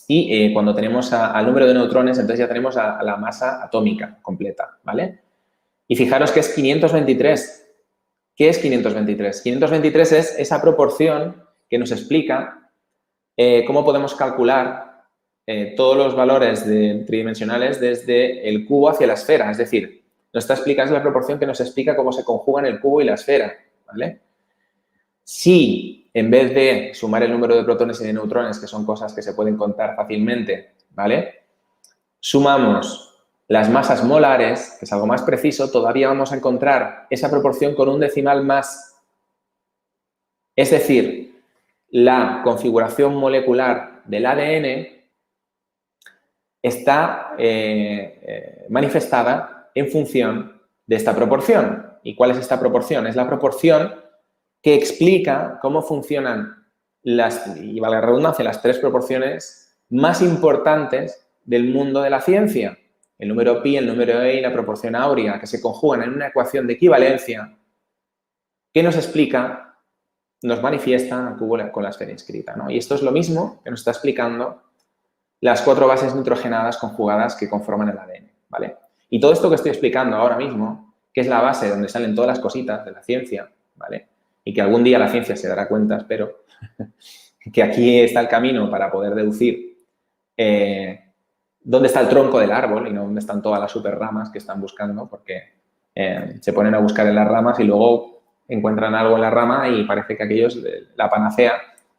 y cuando tenemos al número de neutrones, entonces ya tenemos a la masa atómica completa, ¿vale? Y fijaros que es 523. ¿Qué es 523? 523 es esa proporción que nos explica cómo podemos calcular todos los valores tridimensionales desde el cubo hacia la esfera. Es decir, nos está explicando la proporción que nos explica cómo se conjugan el cubo y la esfera, ¿vale? Si en vez de sumar el número de protones y de neutrones, que son cosas que se pueden contar fácilmente, ¿vale? Sumamos las masas molares, que es algo más preciso, todavía vamos a encontrar esa proporción con un decimal más. Es decir, la configuración molecular del ADN está manifestada en función de esta proporción. ¿Y cuál es esta proporción? Es la proporción que explica cómo funcionan y valga la redundancia, las tres proporciones más importantes del mundo de la ciencia. El número pi, el número e y la proporción áurea, que se conjugan en una ecuación de equivalencia que nos explica, nos manifiesta el cubo con la esfera inscrita, ¿no? Y esto es lo mismo que nos está explicando las 4 bases nitrogenadas conjugadas que conforman el ADN, ¿vale? Y todo esto que estoy explicando ahora mismo, que es la base donde salen todas las cositas de la ciencia, ¿vale? Y que algún día la ciencia se dará cuenta, espero, que aquí está el camino para poder deducir dónde está el tronco del árbol y no dónde están todas las superramas que están buscando, porque se ponen a buscar en las ramas y luego encuentran algo en la rama y parece que aquello es la panacea,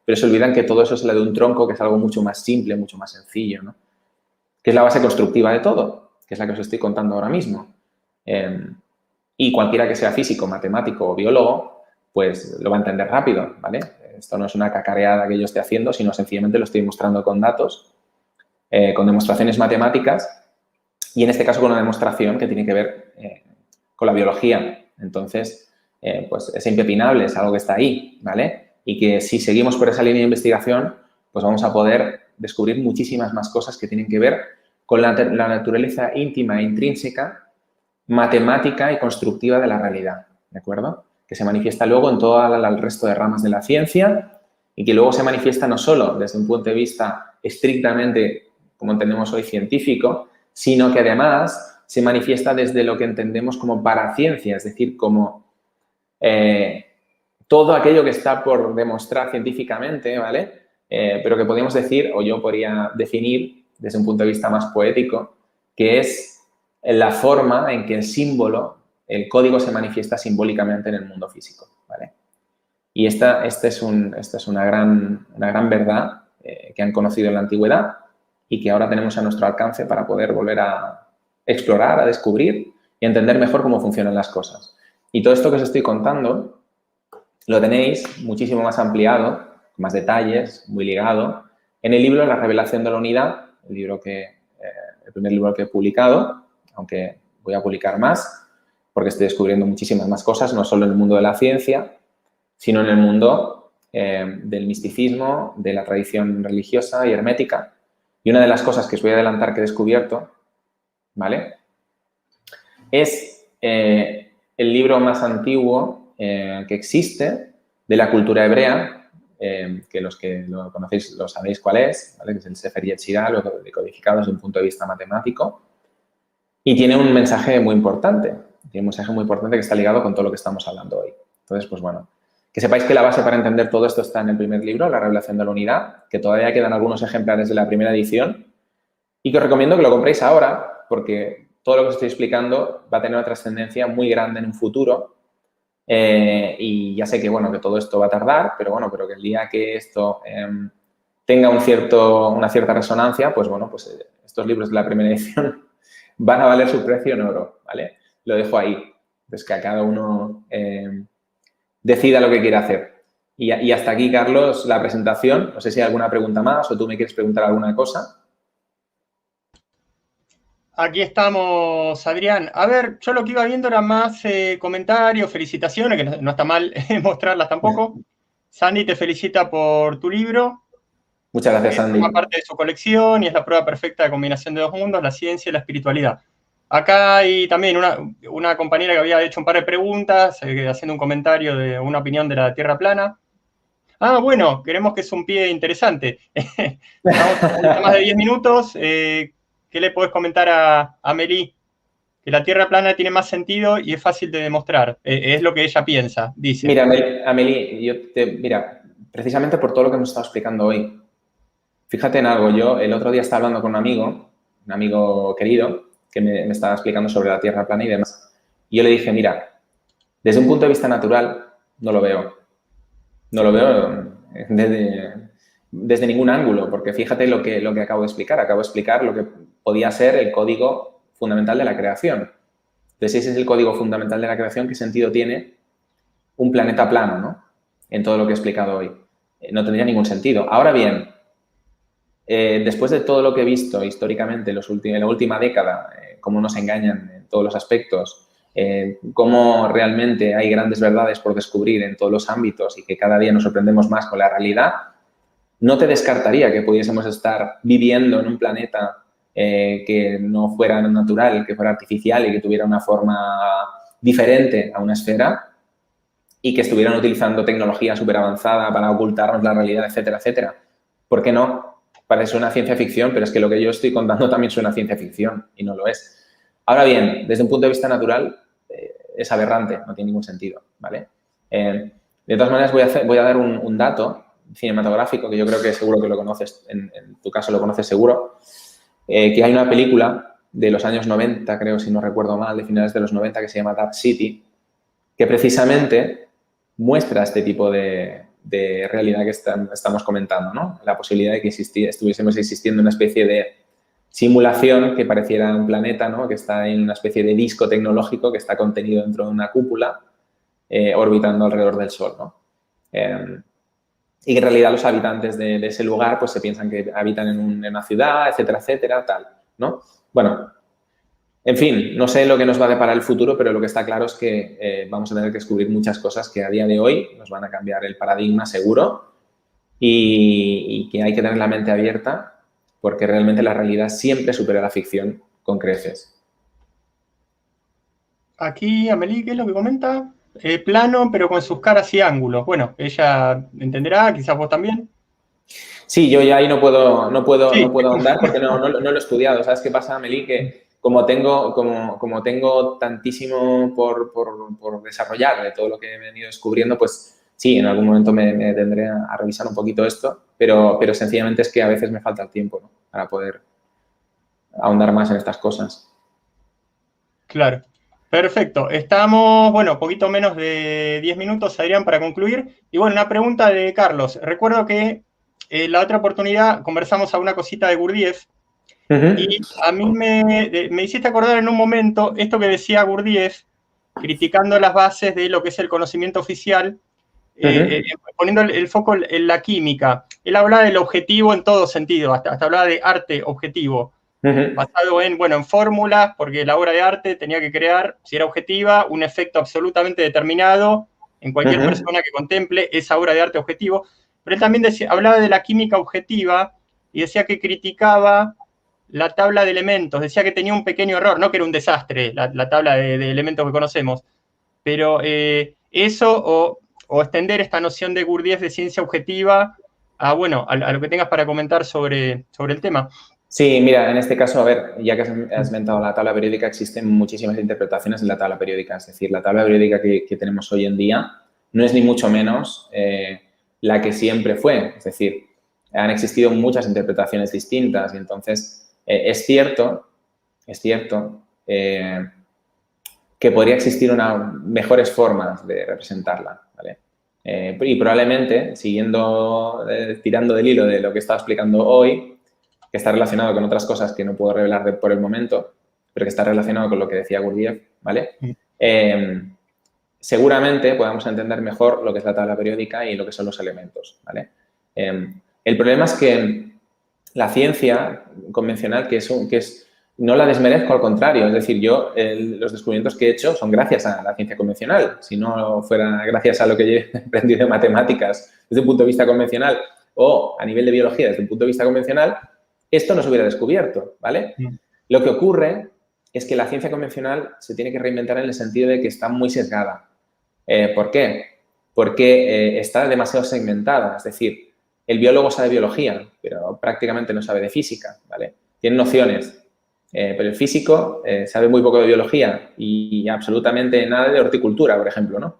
pero se olvidan que todo eso sale de un tronco que es algo mucho más simple, mucho más sencillo, ¿no? Que es la base constructiva de todo, que es la que os estoy contando ahora mismo. Y cualquiera que sea físico, matemático o biólogo, pues lo va a entender rápido, ¿vale? Esto no es una cacareada que yo esté haciendo, sino sencillamente lo estoy mostrando con datos, con demostraciones matemáticas y en este caso con una demostración que tiene que ver con la biología. Entonces, pues es impepinable, es algo que está ahí, ¿vale? Y que si seguimos por esa línea de investigación, pues vamos a poder descubrir muchísimas más cosas que tienen que ver con la naturaleza íntima e intrínseca, matemática y constructiva de la realidad, ¿de acuerdo? Que se manifiesta luego en todo el resto de ramas de la ciencia y que luego se manifiesta no solo desde un punto de vista estrictamente, como entendemos hoy, científico, sino que además se manifiesta desde lo que entendemos como paraciencia, es decir, como todo aquello que está por demostrar científicamente, ¿vale? Pero que podríamos decir, o yo podría definir desde un punto de vista más poético, que es la forma en que el símbolo, el código se manifiesta simbólicamente en el mundo físico, ¿vale? Y esta es una gran verdad que han conocido en la antigüedad y que ahora tenemos a nuestro alcance para poder volver a explorar, a descubrir y entender mejor cómo funcionan las cosas. Y todo esto que os estoy contando lo tenéis muchísimo más ampliado, con más detalles, muy ligado, en el libro La revelación de la unidad, el primer libro que he publicado, aunque voy a publicar más, porque estoy descubriendo muchísimas más cosas, no solo en el mundo de la ciencia, sino en el mundo del misticismo, de la tradición religiosa y hermética. Y una de las cosas que os voy a adelantar que he descubierto, ¿vale?, es el libro más antiguo que existe de la cultura hebrea, que los que lo conocéis lo sabéis cuál es, ¿vale?, que es el Sefer Yetzirah, lo decodificado desde un punto de vista matemático, y tiene un mensaje muy importante, que está ligado con todo lo que estamos hablando hoy. Entonces, pues bueno, que sepáis que la base para entender todo esto está en el primer libro, La revelación de la unidad, que todavía quedan algunos ejemplares de la primera edición y que os recomiendo que lo compréis ahora porque todo lo que os estoy explicando va a tener una trascendencia muy grande en un futuro y ya sé que, bueno, que todo esto va a tardar, pero que el día que esto tenga una cierta resonancia, pues bueno, pues estos libros de la primera edición van a valer su precio en oro, ¿vale? Lo dejo ahí. Entonces, que a cada uno decida lo que quiera hacer. Y hasta aquí, Carlos, la presentación. No sé si hay alguna pregunta más o tú me quieres preguntar alguna cosa. Aquí estamos, Adrián. A ver, yo lo que iba viendo era más comentarios, felicitaciones, que no está mal mostrarlas tampoco. Sandy te felicita por tu libro. Muchas gracias, Forma Andy. parte de su colección y es la prueba perfecta de combinación de dos mundos, la ciencia y la espiritualidad. Acá hay también una compañera que había hecho un par de preguntas, haciendo un comentario de una opinión de la Tierra plana. Ah, bueno, queremos que es un pie interesante. Estamos un poquito más de 10 minutos. ¿Qué le podés comentar a Amelie? Que la Tierra plana tiene más sentido y es fácil de demostrar. Es lo que ella piensa, dice. Mira, Amelie, mira, precisamente por todo lo que hemos estado explicando hoy, fíjate en algo. Yo el otro día estaba hablando con un amigo querido, que me estaba explicando sobre la Tierra plana y demás. Y yo le dije, mira, desde un punto de vista natural, no lo veo. No lo veo desde ningún ángulo, porque fíjate lo que acabo de explicar. Acabo de explicar lo que podía ser el código fundamental de la creación. Entonces, si ese es el código fundamental de la creación, ¿qué sentido tiene un planeta plano, ¿no? En todo lo que he explicado hoy. No tendría ningún sentido. Ahora bien, después de todo lo que he visto históricamente en la última década, cómo nos engañan en todos los aspectos, cómo realmente hay grandes verdades por descubrir en todos los ámbitos y que cada día nos sorprendemos más con la realidad, no te descartaría que pudiésemos estar viviendo en un planeta que no fuera natural, que fuera artificial y que tuviera una forma diferente a una esfera y que estuvieran utilizando tecnología súper avanzada para ocultarnos la realidad, etcétera, etcétera. ¿Por qué no? Parece una ciencia ficción, pero es que lo que yo estoy contando también suena ciencia ficción y no lo es. Ahora bien, desde un punto de vista natural, es aberrante, no tiene ningún sentido, ¿vale? De todas maneras, voy a dar un dato cinematográfico que yo creo que seguro que lo conoces, en tu caso lo conoces seguro, que hay una película de los años 90, creo, si no recuerdo mal, de finales de los 90, que se llama Dark City, que precisamente muestra este tipo de realidad que estamos comentando, ¿no? La posibilidad de que estuviésemos existiendo una especie de simulación que pareciera un planeta, ¿no? Que está en una especie de disco tecnológico que está contenido dentro de una cúpula orbitando alrededor del Sol, ¿no? Y que en realidad los habitantes de ese lugar pues se piensan que habitan en una ciudad, etcétera, etcétera, tal, ¿no? Bueno, en fin, no sé lo que nos va a deparar el futuro, pero lo que está claro es que vamos a tener que descubrir muchas cosas que a día de hoy nos van a cambiar el paradigma seguro y que hay que tener la mente abierta porque realmente la realidad siempre supera la ficción con creces. Aquí Amelie, ¿qué es lo que comenta? Plano, pero con sus caras y ángulos. Bueno, ella entenderá, quizás vos también. Sí, yo ya ahí no puedo Sí, ahondar porque no lo he estudiado. ¿Sabes qué pasa, Amelie? Que como tengo tantísimo por desarrollar de todo lo que he venido descubriendo, pues sí, en algún momento me tendré a revisar un poquito esto, pero sencillamente es que a veces me falta el tiempo, ¿no? Para poder ahondar más en estas cosas. claro. Perfecto. Estamos, bueno, poquito menos de 10 minutos, Adrián, para concluir. Y bueno, una pregunta de Carlos. Recuerdo que la otra oportunidad conversamos a una cosita de Gurdjieff y a mí me hiciste acordar en un momento esto que decía Gurdjieff, criticando las bases de lo que es el conocimiento oficial, poniendo el foco en la química. Él hablaba del objetivo en todo sentido, hasta hablaba de arte objetivo, basado en fórmulas, porque la obra de arte tenía que crear, si era objetiva, un efecto absolutamente determinado en cualquier persona que contemple esa obra de arte objetivo. Pero él también hablaba de la química objetiva y decía que criticaba la tabla de elementos, decía que tenía un pequeño error, no que era un desastre la tabla de elementos que conocemos, pero eso o extender esta noción de Gurdjieff de ciencia objetiva a lo que tengas para comentar sobre el tema. Sí, mira, en este caso, a ver, ya que has mentado la tabla periódica, existen muchísimas interpretaciones de la tabla periódica. Es decir, la tabla periódica que tenemos hoy en día no es ni mucho menos la que siempre fue. Es decir, han existido muchas interpretaciones distintas y entonces es cierto que podría existir mejores formas de representarla, ¿vale? Y probablemente, tirando del hilo de lo que estaba explicando hoy, que está relacionado con otras cosas que no puedo revelar por el momento, pero que está relacionado con lo que decía Gurdjieff, ¿vale? Seguramente podamos entender mejor lo que es la tabla periódica y lo que son los elementos, ¿vale? El problema es que la ciencia convencional, que es no la desmerezco, al contrario. Es decir, yo los descubrimientos que he hecho son gracias a la ciencia convencional. Si no fuera gracias a lo que yo he aprendido de matemáticas desde un punto de vista convencional o a nivel de biología desde un punto de vista convencional, esto no se hubiera descubierto, ¿vale? Lo que ocurre es que la ciencia convencional se tiene que reinventar en el sentido de que está muy sesgada. ¿Por qué? Porque está demasiado segmentada. Es decir, el biólogo sabe biología, pero prácticamente no sabe de física, ¿vale? Tiene nociones. Pero el físico sabe muy poco de biología y absolutamente nada de horticultura, por ejemplo, ¿no?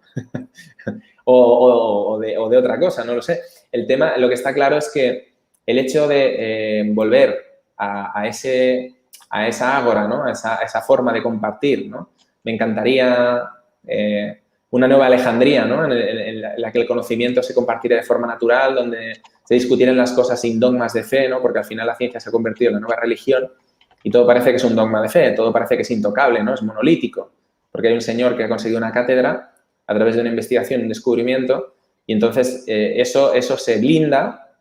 o de otra cosa, no lo sé. El tema, lo que está claro es que el hecho de volver a esa ágora, ¿no? A esa forma de compartir, ¿no? Me encantaría una nueva Alejandría, ¿no? En la que el conocimiento se compartiera de forma natural, donde se discutieran las cosas sin dogmas de fe, ¿no? Porque al final la ciencia se ha convertido en la nueva religión y todo parece que es un dogma de fe, todo parece que es intocable, ¿no? Es monolítico, porque hay un señor que ha conseguido una cátedra a través de una investigación, un descubrimiento, y entonces eso se blinda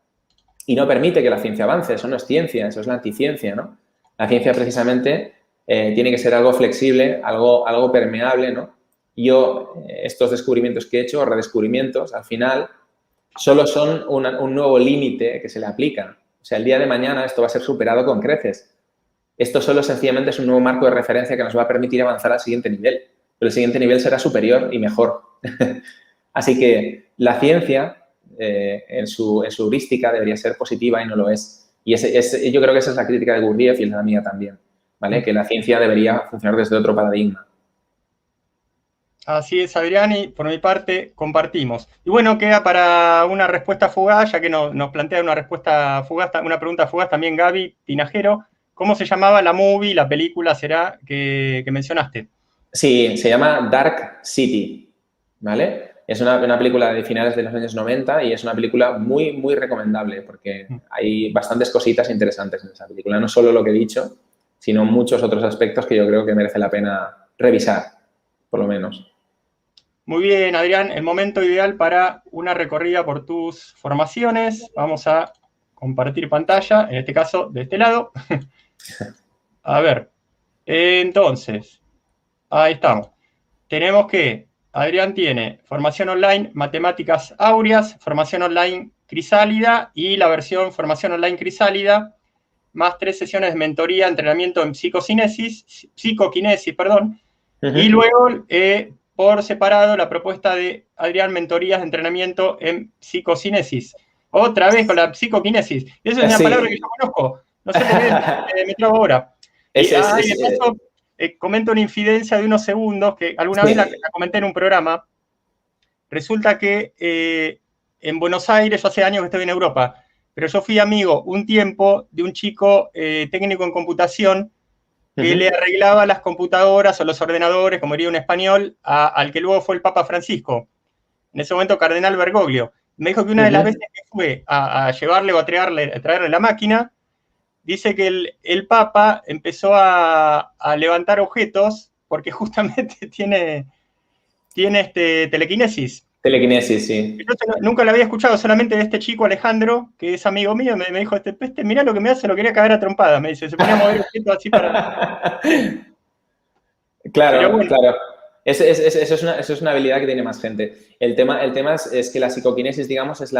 y no permite que la ciencia avance. Eso no es ciencia, eso es la anticiencia, ¿no? La ciencia precisamente tiene que ser algo flexible, algo permeable, ¿no? Yo, estos descubrimientos que he hecho, o redescubrimientos, al final, solo son un nuevo límite que se le aplica. O sea, el día de mañana esto va a ser superado con creces. Esto solo sencillamente es un nuevo marco de referencia que nos va a permitir avanzar al siguiente nivel. Pero el siguiente nivel será superior y mejor. Así que la ciencia, en su heurística, debería ser positiva y no lo es. Y yo creo que esa es la crítica de Gurdjieff y es la mía también, ¿vale? Que la ciencia debería funcionar desde otro paradigma. Así es, Adrián, y por mi parte compartimos. Y bueno, queda para una respuesta fugaz, ya que nos plantea una respuesta fugaz, una pregunta fugaz también Gaby Tinajero. ¿Cómo se llamaba la movie, la película será que mencionaste? Sí, se llama Dark City, ¿vale? Es una película de finales de los años 90 y es una película muy, muy recomendable porque hay bastantes cositas interesantes en esa película. No solo lo que he dicho, sino muchos otros aspectos que yo creo que merece la pena revisar, por lo menos. Muy bien, Adrián, el momento ideal para una recorrida por tus formaciones. Vamos a compartir pantalla, en este caso de este lado. A ver, entonces, ahí estamos. Tenemos que Adrián tiene formación online, matemáticas áureas, formación online crisálida y la versión formación online crisálida, más 3 sesiones de mentoría, entrenamiento en psicoquinesis, y luego por separado la propuesta de Adrián, mentorías de entrenamiento en psicocinesis. Otra vez con la psicoquinesis. Esa es una palabra que yo conozco. No sé por qué me trabo ahora. Y de paso, comento una infidencia de unos segundos que alguna vez la comenté en un programa. Resulta que en Buenos Aires, yo hace años que estoy en Europa, pero yo fui amigo un tiempo de un chico técnico en computación que le arreglaba las computadoras o los ordenadores, como diría un español, al que luego fue el Papa Francisco, en ese momento Cardenal Bergoglio. Me dijo que una de las veces que fue a llevarle o a traerle la máquina, dice que el Papa empezó a levantar objetos porque justamente tiene telequinesis. Telequinesis, sí. Yo nunca lo había escuchado, solamente de este chico Alejandro, que es amigo mío, me dijo, mirá lo que me hace, lo quería cagar a trompada, me dice, se ponía a mover objetos así para... Claro, bueno. claro. Eso es una habilidad que tiene más gente. El tema es que la psicoquinesis, digamos, es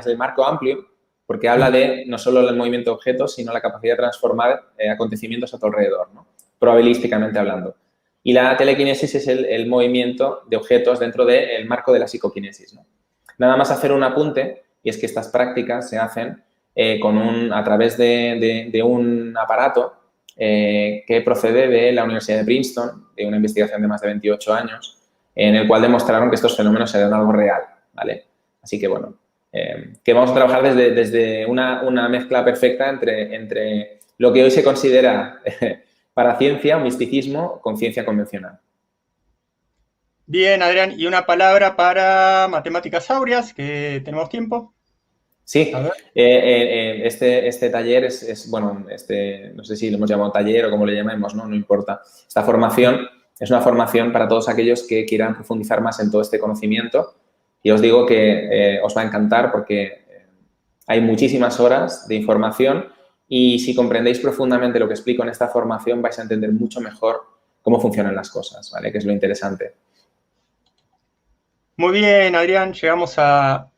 el marco amplio, porque habla de no solo el movimiento de objetos, sino la capacidad de transformar acontecimientos a tu alrededor, ¿no? Probabilísticamente hablando. Y la telequinesis es el movimiento de objetos dentro del marco de la psicoquinesis, ¿no? Nada más hacer un apunte, y es que estas prácticas se hacen a través de un aparato que procede de la Universidad de Princeton, de una investigación de más de 28 años, en el cual demostraron que estos fenómenos eran algo real, ¿vale? Así que, bueno, que vamos a trabajar desde una mezcla perfecta entre lo que hoy se considera para ciencia, un misticismo, con ciencia convencional. Bien, Adrián, y una palabra para matemáticas áureas, que tenemos tiempo. Sí, este taller bueno, no sé si lo hemos llamado taller o como le llamemos, no importa. Esta formación es una formación para todos aquellos que quieran profundizar más en todo este conocimiento y os digo que os va a encantar porque hay muchísimas horas de información y si comprendéis profundamente lo que explico en esta formación vais a entender mucho mejor cómo funcionan las cosas, ¿vale? Que es lo interesante. Muy bien, Adrián, llegamos al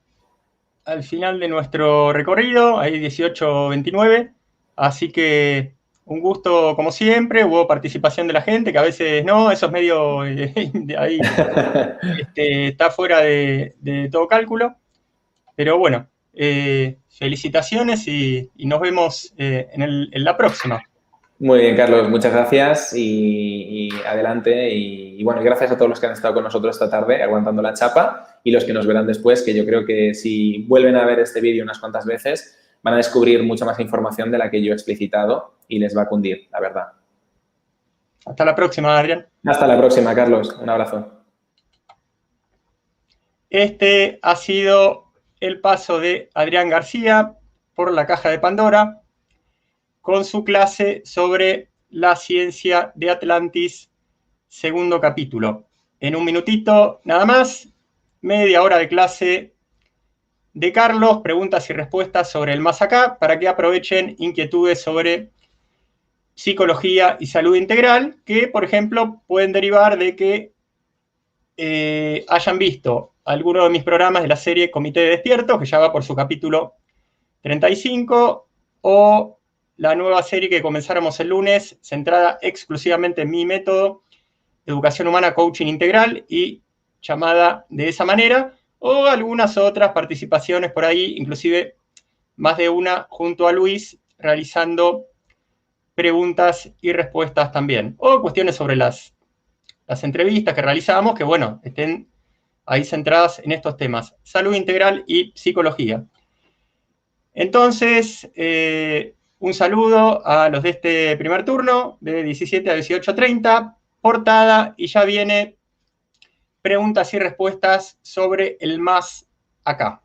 final de nuestro recorrido, ahí 18:29, así que un gusto como siempre, hubo participación de la gente, que a veces no, eso es medio, ahí está fuera de todo cálculo, pero bueno, felicitaciones y nos vemos en la próxima. Muy bien, Carlos, muchas gracias y adelante. Y bueno, gracias a todos los que han estado con nosotros esta tarde aguantando la chapa y los que nos verán después, que yo creo que si vuelven a ver este vídeo unas cuantas veces van a descubrir mucha más información de la que yo he explicitado y les va a cundir, la verdad. Hasta la próxima, Adrián. Hasta la próxima, Carlos. Un abrazo. Este ha sido el paso de Adrián García por la caja de Pandora con su clase sobre la ciencia de Atlantis, segundo capítulo. En un minutito, nada más, media hora de clase de Carlos, preguntas y respuestas sobre el más acá, para que aprovechen inquietudes sobre psicología y salud integral, que, por ejemplo, pueden derivar de que hayan visto alguno de mis programas de la serie Comité de Despiertos, que ya va por su capítulo 35, o la nueva serie que comenzáramos el lunes, centrada exclusivamente en mi método de educación humana, coaching integral, y llamada de esa manera, o algunas otras participaciones por ahí, inclusive más de una junto a Luis, realizando preguntas y respuestas también, o cuestiones sobre las entrevistas que realizamos, que bueno, estén ahí centradas en estos temas, salud integral y psicología. Entonces, un saludo a los de este primer turno, de 17 a 18:30, portada, y ya viene preguntas y respuestas sobre el más acá.